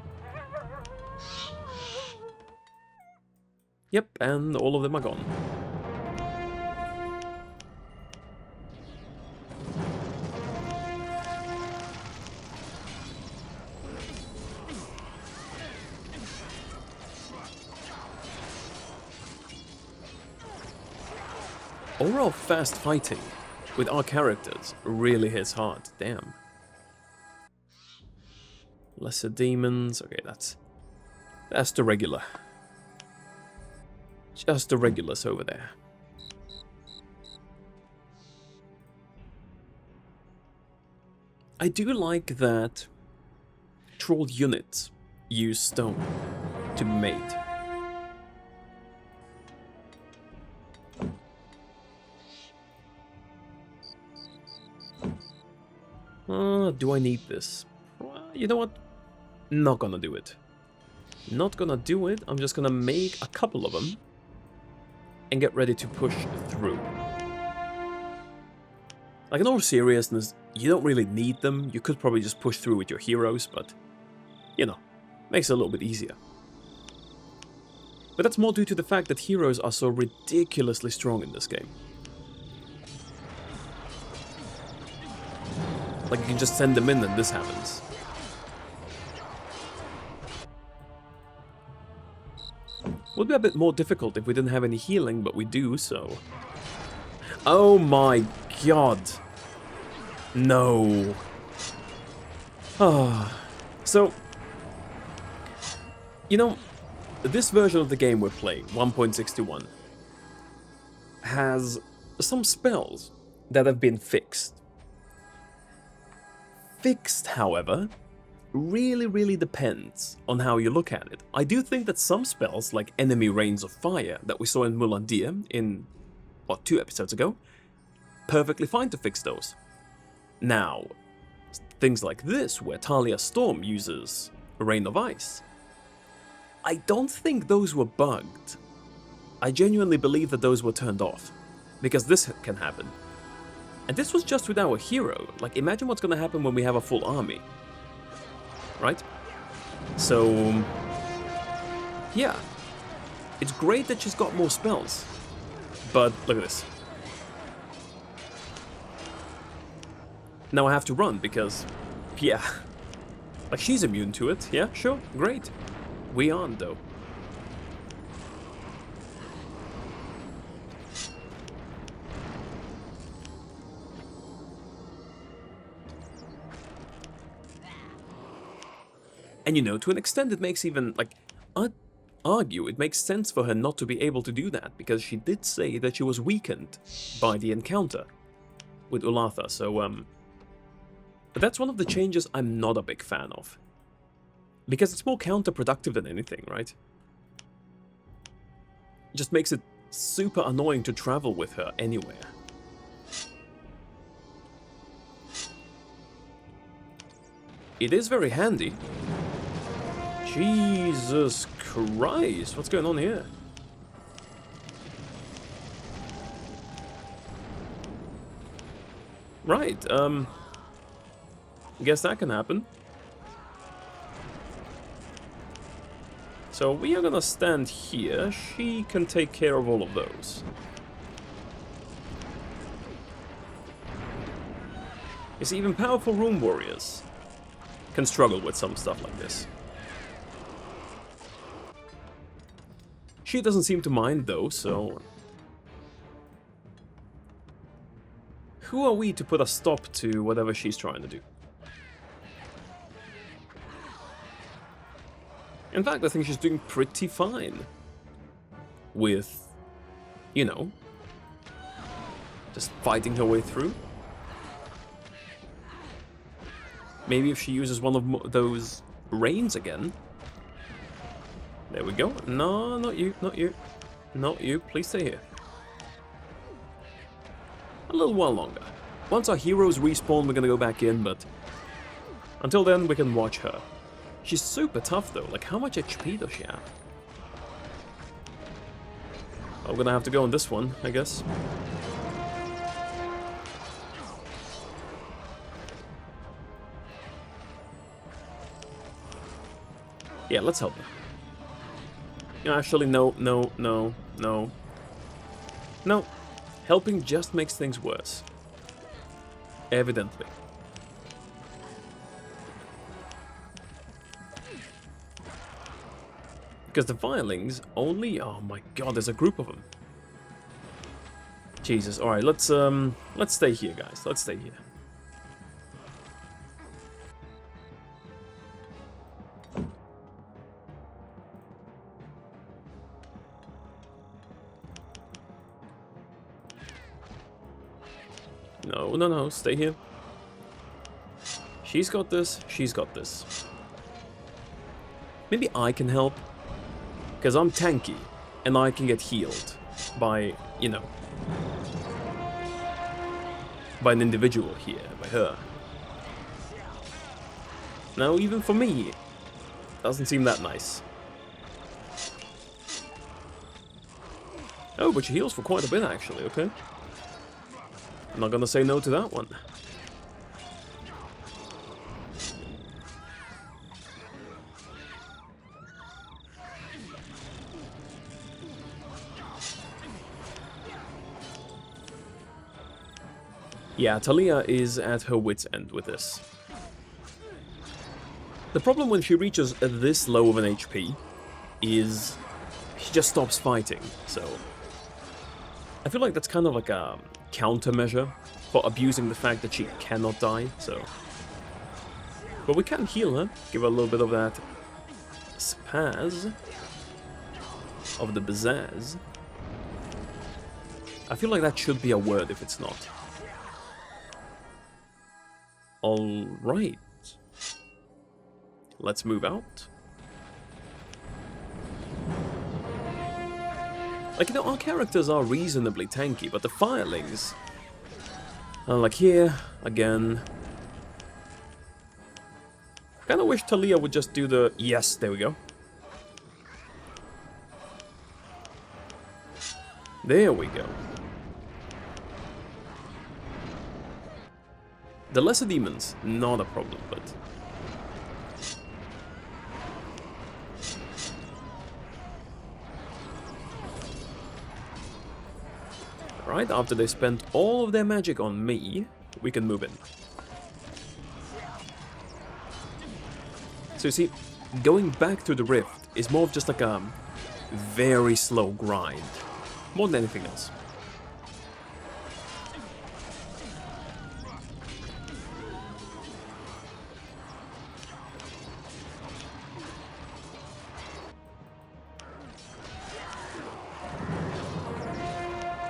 Yep, and all of them are gone. Overall fast fighting with our characters really hits hard, damn. Lesser demons, okay, that's the regular. Just the regulars over there. I do like that troll units use stone to be made. Do I need this? You know what? Not gonna do it. Not gonna do it. I'm just gonna make a couple of them and get ready to push through. Like, in all seriousness, you don't really need them. You could probably just push through with your heroes, but, you know, makes it a little bit easier. But that's more due to the fact that heroes are so ridiculously strong in this game. Like, you can just send them in and this happens. Would be a bit more difficult if we didn't have any healing, but we do, so... Oh my god! No! Ah. So... You know, this version of the game we're playing, 1.61, has some spells that have been fixed. Fixed, however, really depends on how you look at it. I do think that some spells, like Enemy Rains of Fire, that we saw in Mulandir in, what, 2 episodes ago, perfectly fine to fix those. Now, things like this, where Talia's Storm uses a Rain of Ice, I don't think those were bugged. I genuinely believe that those were turned off, because this can happen. And this was just with our hero. Like, imagine what's gonna happen when we have a full army. Right? So, yeah. It's great that she's got more spells. But, look at this. Now I have to run, because, yeah. Like, she's immune to it. Yeah, sure, great. We aren't, though. And you know, to an extent it makes even, like, I'd argue it makes sense for her not to be able to do that, because she did say that she was weakened by the encounter with Ulatha, so, but that's one of the changes I'm not a big fan of. Because it's more counterproductive than anything, right? It just makes it super annoying to travel with her anywhere. It is very handy. Jesus Christ, what's going on here? Right, guess that can happen. So we are gonna stand here. She can take care of all of those. You see, even powerful rune warriors can struggle with some stuff like this. She doesn't seem to mind though, so... Who are we to put a stop to whatever she's trying to do? In fact, I think she's doing pretty fine with, you know, just fighting her way through. Maybe if she uses one of those rains again. There we go. No, not you, not you. Not you, please stay here. A little while longer. Once our heroes respawn, we're gonna go back in, but until then, we can watch her. She's super tough though, like how much HP does she have? I'm gonna have to go on this one, I guess. Yeah, let's help her. Actually, no. No. Helping just makes things worse. Evidently. Because the vilings only... Oh my god, there's a group of them. Jesus, alright, let's stay here, guys. Let's stay here. No, stay here. She's got this, she's got this. Maybe I can help. Because I'm tanky, and I can get healed by, you know, by an individual here, by her. Now, even for me, doesn't seem that nice. Oh, but she heals for quite a bit, actually, okay. I'm not gonna say no to that one. Yeah, Talia is at her wit's end with this. The problem when she reaches this low of an HP is she just stops fighting, so... I feel like that's kind of like a countermeasure for abusing the fact that she cannot die, so... But we can heal her, give her a little bit of that spaz, of the pizzazz. I feel like that should be a word if it's not. Alright. let's move out. Like, you know, our characters are reasonably tanky, but the firelings... like here, again. Kinda wish Talia would just do the... Yes, there we go. There we go. The lesser demons, not a problem, but... Right, after they spent all of their magic on me, we can move in. So you see, going back through the rift is more of just like a very slow grind, more than anything else.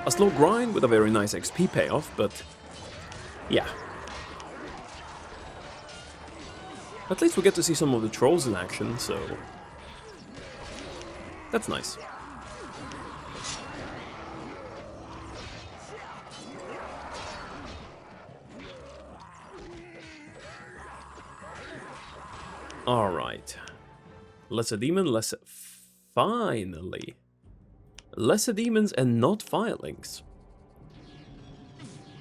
A slow grind with a very nice XP payoff, but yeah. At least we get to see some of the trolls in action, so that's nice. Alright. Lesser demon, lesser... Finally. Lesser demons and not firelings.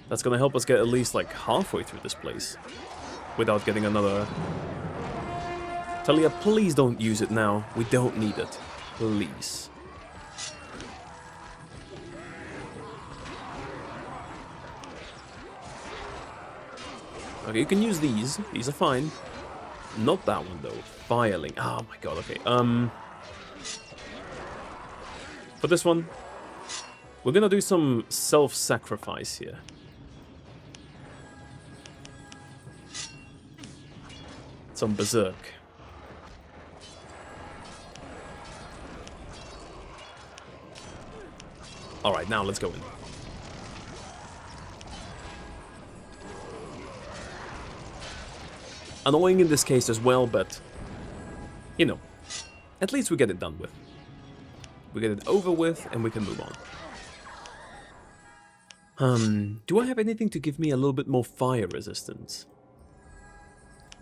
That's gonna help us get at least like halfway through this place. Without getting another... Talia, please don't use it now. We don't need it. Please. Okay, you can use these. These are fine. Not that one though. Fireling. Oh my god, okay. For this one, we're gonna do some self-sacrifice here. Some berserk. Alright, now let's go in. Annoying in this case as well, but, you know, at least we get it done with. We get it over with, and we can move on. Do I have anything to give me a little bit more fire resistance?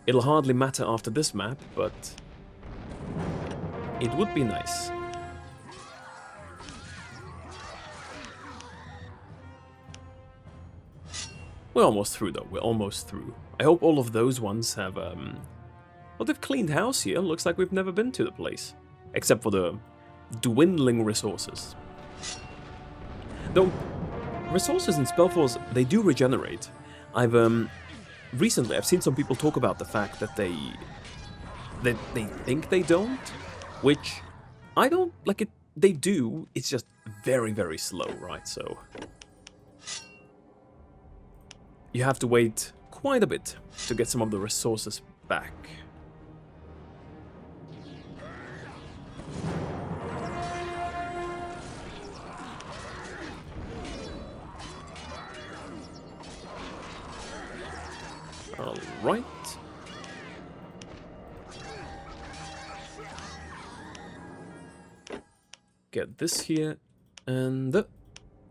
It'll hardly matter after this map, but it would be nice. We're almost through though, we're almost through. I hope all of those ones have, well, they've cleaned house here, looks like we've never been to the place. Except for the dwindling resources. Though, resources in SpellForce, they do regenerate. Recently I've seen some people talk about the fact that they think they don't, which I don't, like it, they do, it's just very, very slow, right, so... You have to wait quite a bit to get some of the resources back. Alright. Get this here, and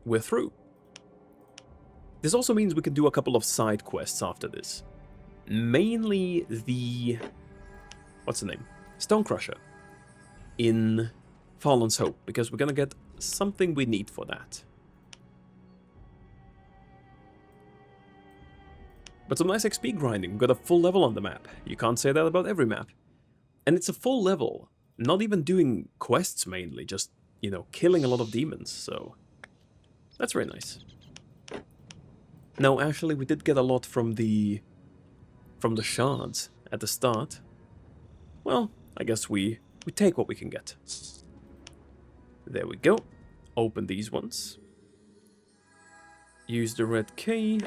we're through. This also means we can do a couple of side quests after this. Mainly the... what's the name? Stonecrusher. In Fallen's Hope, because we're gonna get something we need for that. But some nice XP grinding. We've got a full level on the map. You can't say that about every map. And it's a full level. Not even doing quests mainly, just, you know, killing a lot of demons, so... That's very nice. No, actually, we did get a lot from the shards at the start. Well, I guess we take what we can get. There we go. Open these ones. Use the red key.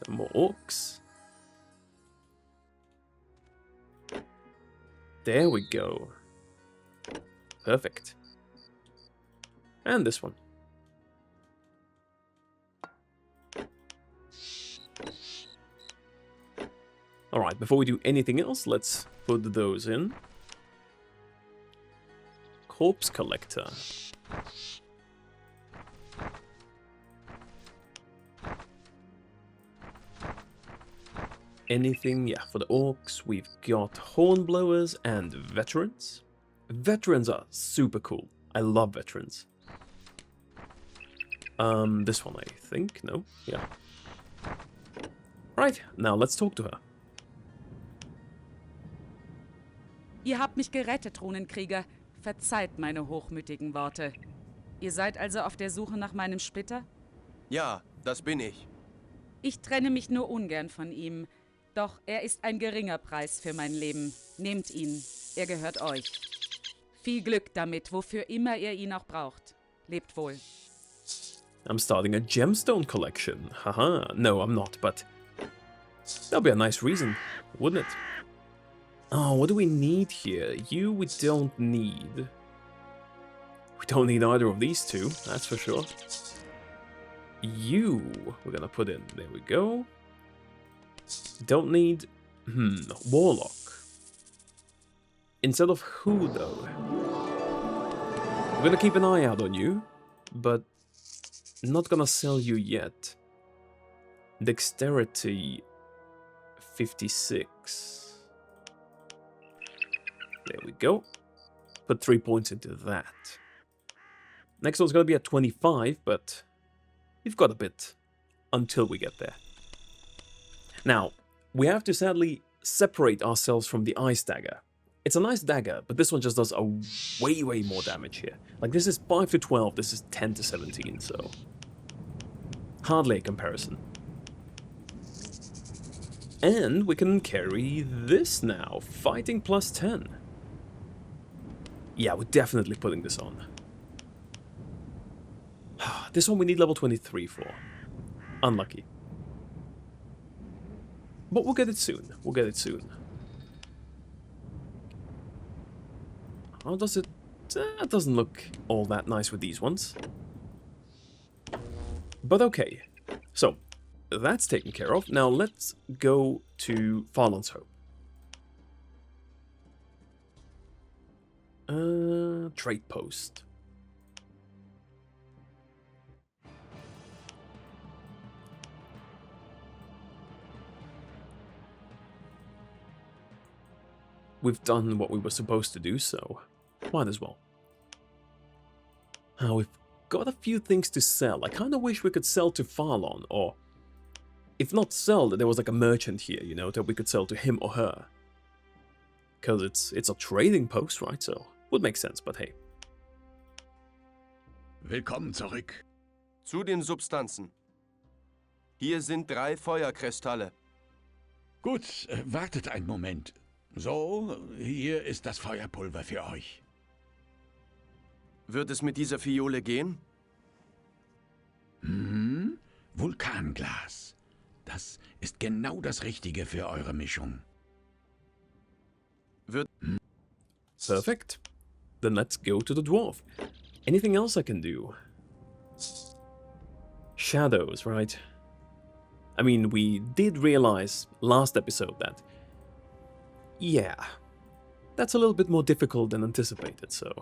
Some more orcs. There we go. Perfect. And this one. Alright, before we do anything else, let's put those in. Corpse Collector. Anything, yeah, for the orcs, we've got Hornblowers and Veterans. Veterans are super cool. I love Veterans. This one I think, no? Yeah. Right, now let's talk to her. Ihr habt mich gerettet, Runenkrieger. Verzeiht meine hochmütigen Worte. Ihr seid also auf der Suche nach meinem Splitter? Ja, das bin ich. Ich trenne mich nur ungern von ihm. Doch er ist ein geringer Preis für mein Leben. Nehmt ihn. Er gehört euch. Viel Glück damit, wofür immer ihr ihn auch braucht. Lebt wohl. I'm starting a gemstone collection. Haha, no I'm not, but that'll be a nice reason, wouldn't it? Oh, what do we need here? You we don't need. We don't need either of these two, that's for sure. You, we're gonna put in, there we go. Don't need, Warlock. Instead of who though? We're gonna keep an eye out on you, but not gonna sell you yet. Dexterity 56. There we go. Put 3 points into that. Next one's gonna be at 25, but we've got a bit until we get there. Now, we have to sadly separate ourselves from the ice dagger. It's a nice dagger, but this one just does a way more damage here. Like this is 5 to 12, this is 10 to 17, so hardly a comparison. And we can carry this now, fighting plus 10. Yeah, we're definitely putting this on. This one we need level 23 for. Unlucky. But we'll get it soon. We'll get it soon. How does it... It doesn't look all that nice with these ones. But okay. So, that's taken care of. Now let's go to Farland's Hope. Trade post. We've done what we were supposed to do, so might as well. We've got a few things to sell. I kind of wish we could sell to Farlon, or if not sell, that there was like a merchant here, you know, that we could sell to him or her. Because it's a trading post, right? So would make sense, but hey. Willkommen zurück. Zu den Substanzen. Hier sind 3 Feuerkristalle. Gut, wartet einen Moment. So, hier ist das Feuerpulver für euch. Wird es mit dieser Fiole gehen? Vulkanglas. Das ist genau das Richtige für eure Mischung. Perfect. Then let's go to the dwarf. Anything else I can do? Shadows, right? I mean, we did realize last episode that, yeah, that's a little bit more difficult than anticipated, so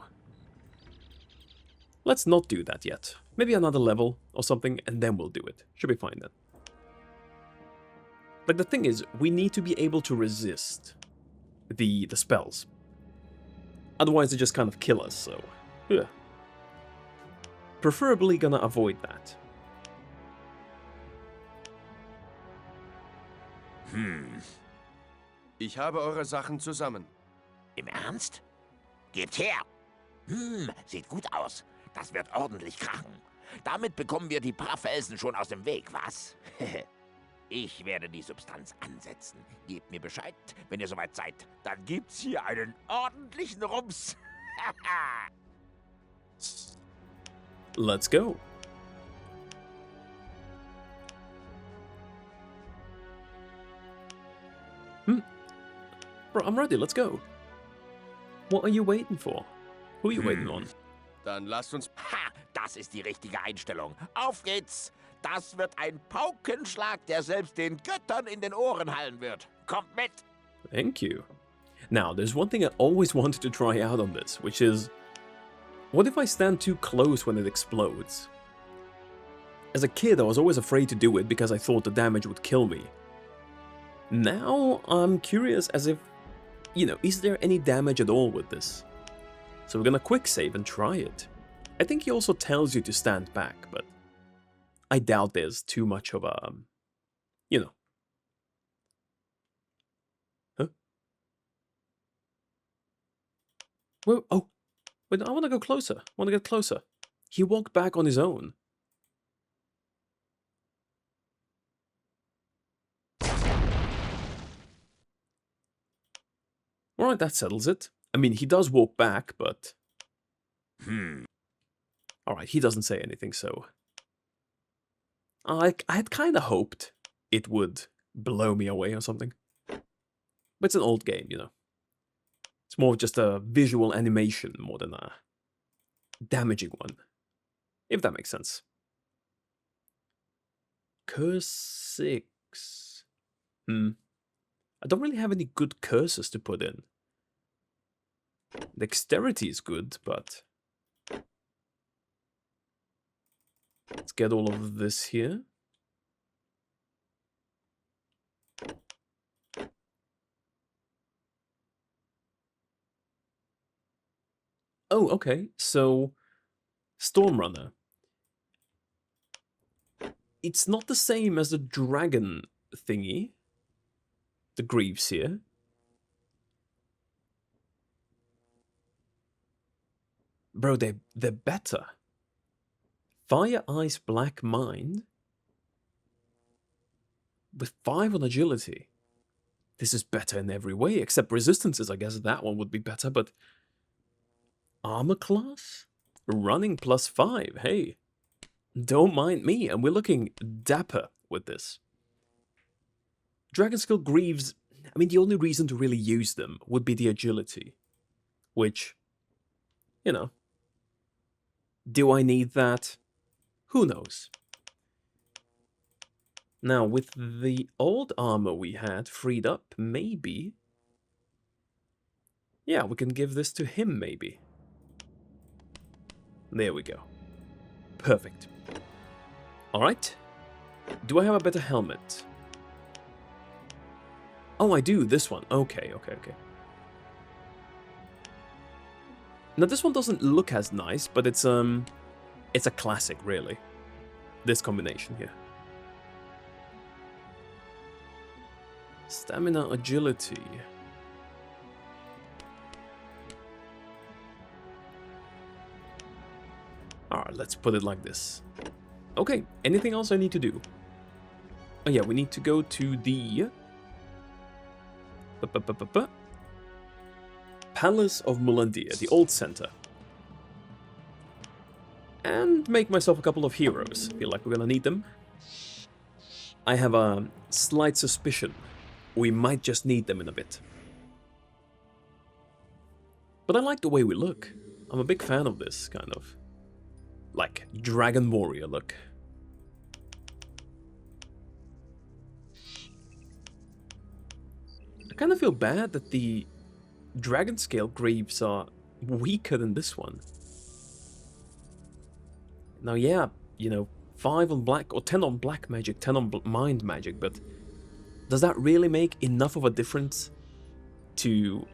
let's not do that yet. Maybe another level or something, and then we'll do it. Should be fine then. Like, the thing is, we need to be able to resist the spells. Otherwise, they just kind of kill us, so yeah. Preferably gonna avoid that. Ich habe eure Sachen zusammen. Im Ernst? Gebt her! Sieht gut aus. Das wird ordentlich krachen. Damit bekommen wir die paar Felsen schon aus dem Weg, was? Ich werde die Substanz ansetzen. Gebt mir Bescheid, wenn ihr soweit seid. Dann gibt's hier einen ordentlichen Rums. Let's go. Bro, I'm ready, let's go. What are you waiting for? Who are you waiting on? Dann lasst uns... Ha! Das ist die richtige Einstellung. Auf geht's! Das wird ein Paukenschlag, der selbst den Göttern in den Ohren hallen wird. Kommt mit! Thank you. Now, there's one thing I always wanted to try out on this, which is... what if I stand too close when it explodes? As a kid, I was always afraid to do it because I thought the damage would kill me. Now, I'm curious as if, you know, is there any damage at all with this? So we're gonna quick save and try it. I think he also tells you to stand back, but I doubt there's too much of a, you know. Huh? Well, oh, wait, I want to go closer. I want to get closer. He walked back on his own. Alright, that settles it. I mean, he does walk back, but... Alright, he doesn't say anything, so... I had kind of hoped it would blow me away or something. But it's an old game, you know. It's more of just a visual animation more than a damaging one. If that makes sense. Curse 6. I don't really have any good curses to put in. Dexterity is good, but... let's get all of this here. Oh, okay, so... Stormrunner. It's not the same as the dragon thingy. The Greaves here. Bro, they're better. Fire, Ice, Black Mind. With 5 on agility. This is better in every way, except resistances. I guess that one would be better, but... armor class? Running +5, hey. Don't mind me, and we're looking dapper with this. Dragon Skill Greaves, I mean, the only reason to really use them would be the agility. Which, you know. Do I need that? Who knows? Now, with the old armor we had freed up, maybe... yeah, we can give this to him, maybe. There we go. Perfect. Alright. Do I have a better helmet? Oh, I do, this one. Okay. Now, this one doesn't look as nice, but it's a classic, really. This combination here. Stamina, agility. Alright, let's put it like this. Okay, anything else I need to do? Oh yeah, we need to go to the... Palace of Mulandia, the old center. And make myself a couple of heroes. Feel like we're gonna need them. I have a slight suspicion we might just need them in a bit. But I like the way we look. I'm a big fan of this kind of... like, Dragon Warrior look. I kind of feel bad that the Dragon Scale Greaves are weaker than this one. Now, yeah, you know, 5 on black, or 10 on black magic, 10 on mind magic, but does that really make enough of a difference to...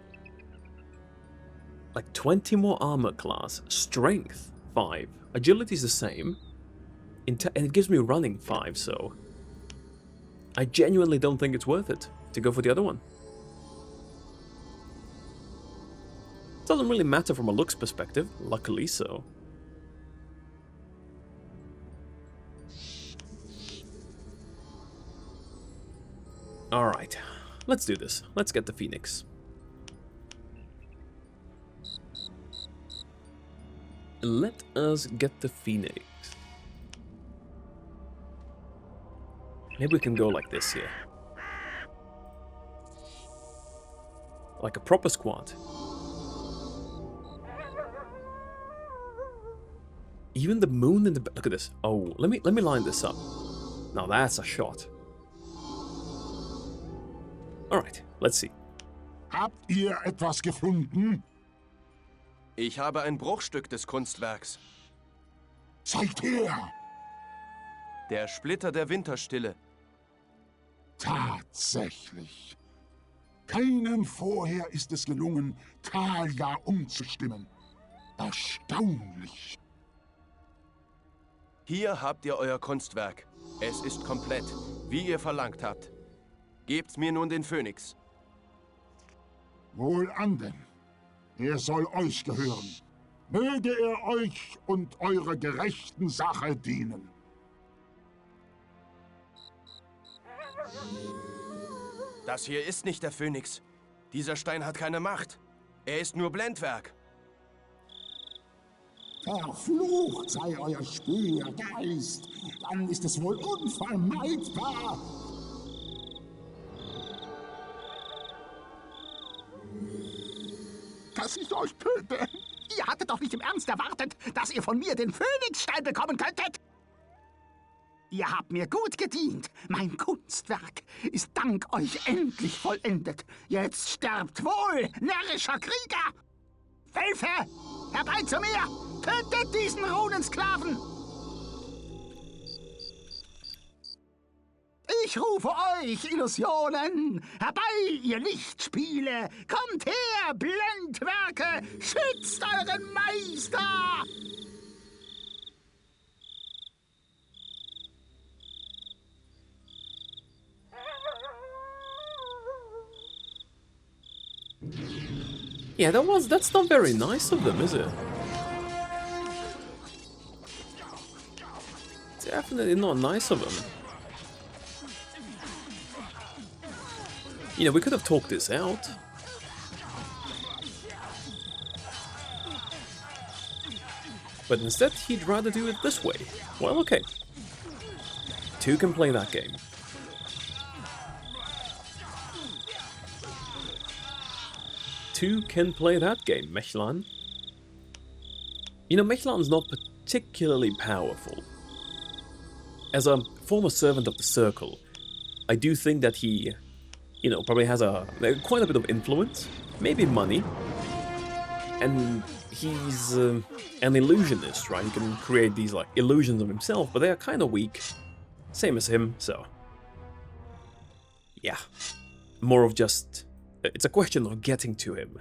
like, 20 more armor class, strength 5, agility is the same, and it gives me running 5, so... I genuinely don't think it's worth it to go for the other one. Doesn't really matter from a looks perspective, luckily so. Alright, let's do this. Let's get the Phoenix. Let us get the Phoenix. Maybe we can go like this here. Like a proper squad. Even the moon in the... Look at this. Oh, let me line this up. Now that's a shot. Alright, let's see. Habt ihr etwas gefunden? Ich habe ein Bruchstück des Kunstwerks. Zeigt her! Der Splitter der Winterstille. Tatsächlich. Keinem vorher ist es gelungen, Talia umzustimmen. Erstaunlich. Hier habt ihr euer Kunstwerk. Es ist komplett, wie ihr verlangt habt. Gebt's mir nun den Phönix. Wohlan denn. Er soll euch gehören. Möge er euch und eurer gerechten Sache dienen. Das hier ist nicht der Phönix. Dieser Stein hat keine Macht. Er ist nur Blendwerk. Verflucht sei euer Spürgeist, dann ist es wohl unvermeidbar. Dass ich euch töte. Ihr hattet doch nicht im Ernst erwartet, dass ihr von mir den Phönixstein bekommen könntet. Ihr habt mir gut gedient. Mein Kunstwerk ist dank euch endlich vollendet. Jetzt sterbt wohl, närrischer Krieger! Wölfe, herbei zu mir! Tötet diesen Runensklaven! Ich rufe euch, Illusionen! Herbei, ihr Lichtspiele! Kommt her, Blendwerke! Schützt euren Meister! Yeah, that's not very nice of them, is it? Definitely not nice of them. You know, we could have talked this out. But instead, he'd rather do it this way. Well, okay. Two can play that game. Two can play that game, Michelon. You know, Michelon's not particularly powerful. As a former servant of the Circle, I do think that he, you know, probably has quite a bit of influence, maybe money, and he's an illusionist, right? He can create these like illusions of himself, but they are kind of weak, same as him. So, yeah, more of just it's a question of getting to him,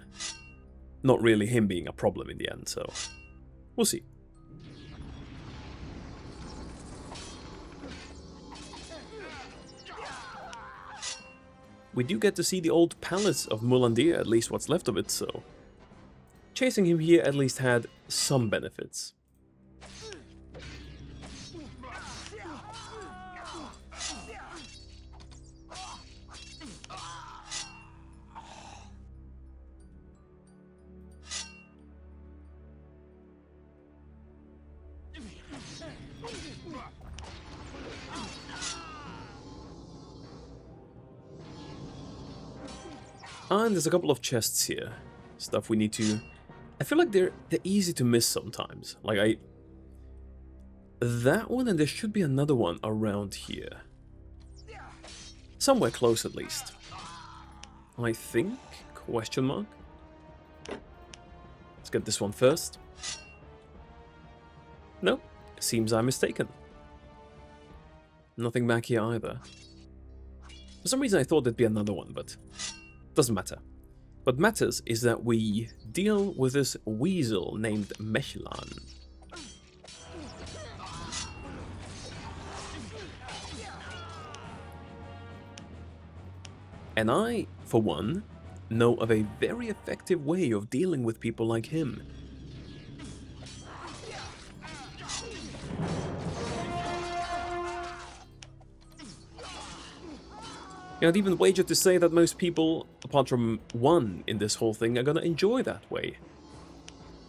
not really him being a problem in the end. So, we'll see. We do get to see the old palace of Mulandir, at least what's left of it, so chasing him here at least had some benefits. And there's a couple of chests here. Stuff we need to... I feel like they're easy to miss sometimes. Like that one, and there should be another one around here. Somewhere close at least. I think? Question mark? Let's get this one first. No, seems I'm mistaken. Nothing back here either. For some reason I thought there'd be another one, but... doesn't matter. What matters is that we deal with this weasel named Michelon. And I, for one, know of a very effective way of dealing with people like him. I'd even wager to say that most people, apart from one in this whole thing, are gonna enjoy that way.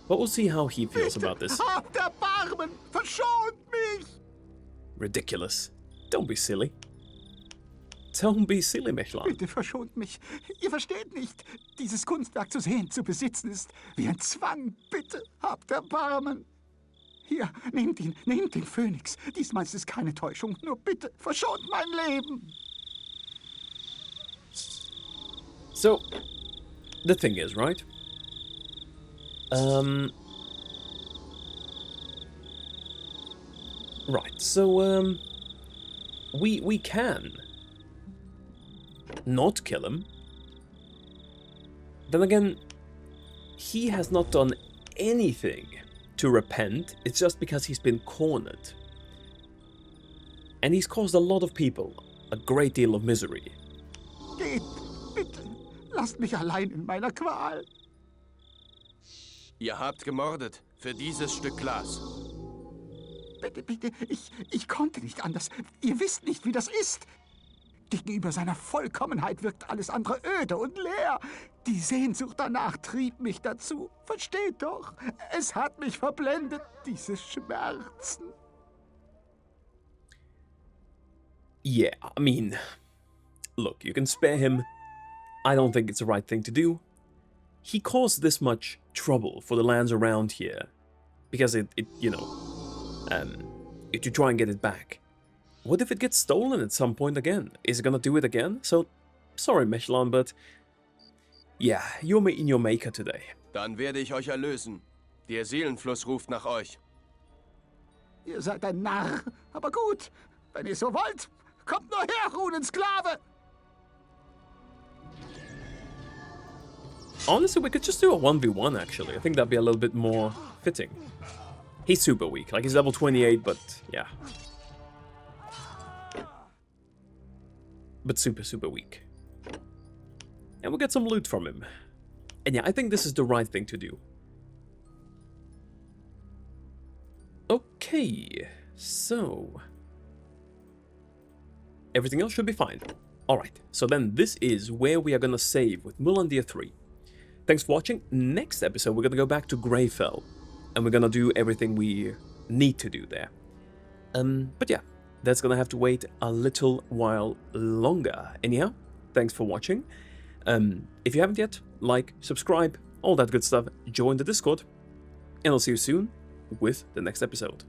But we'll see how he feels about this. Habt Erbarmen! Verschont mich! Ridiculous. Don't be silly. Don't be silly, Michelon. Bitte verschont mich. Ihr versteht nicht. Dieses Kunstwerk zu sehen, zu besitzen ist wie ein Zwang. Bitte, habt Erbarmen. Hier, nehmt ihn, nehmt den Phönix. Diesmal ist es keine Täuschung. Nur bitte, verschont mein Leben. So, the thing is, right? Right, so, we can not kill him. Then again, he has not done anything to repent. It's just because he's been cornered. And he's caused a lot of people a great deal of misery. Geht, bitte. Lasst mich allein in meiner Qual. Ihr habt gemordet für dieses Stück Glas. Bitte, bitte, ich konnte nicht anders. Ihr wisst nicht, wie das ist. Gegenüber seiner Vollkommenheit wirkt alles andere öde und leer. Die Sehnsucht danach trieb mich dazu. Versteht doch, es hat mich verblendet, diese Schmerzen. Yeah, I mean, look, you can spare him. I don't think it's the right thing to do. He caused this much trouble for the lands around here because it you know, to try and get it back. What if it gets stolen at some point again? Is it gonna do it again? So, sorry Michelon, but yeah, you're meeting your maker today. Dann werde ich euch erlösen. Der Seelenfluss ruft nach euch. Ihr seid ein Narr, aber gut, wenn ihr so wollt, kommt nur her, Runensklave! Honestly, we could just do a 1v1 actually. I think that'd be a little bit more fitting. He's super weak, like he's level 28, but yeah. But super weak. And we'll get some loot from him. And yeah, I think this is the right thing to do. Okay, so... everything else should be fine. Alright, so then this is where we are gonna save with Mulandir 3. Thanks for watching. Next episode, we're gonna go back to Greyfell. And we're gonna do everything we need to do there. But yeah, that's gonna have to wait a little while longer. Anyhow, thanks for watching. If you haven't yet, like, subscribe, all that good stuff, join the Discord, and I'll see you soon with the next episode.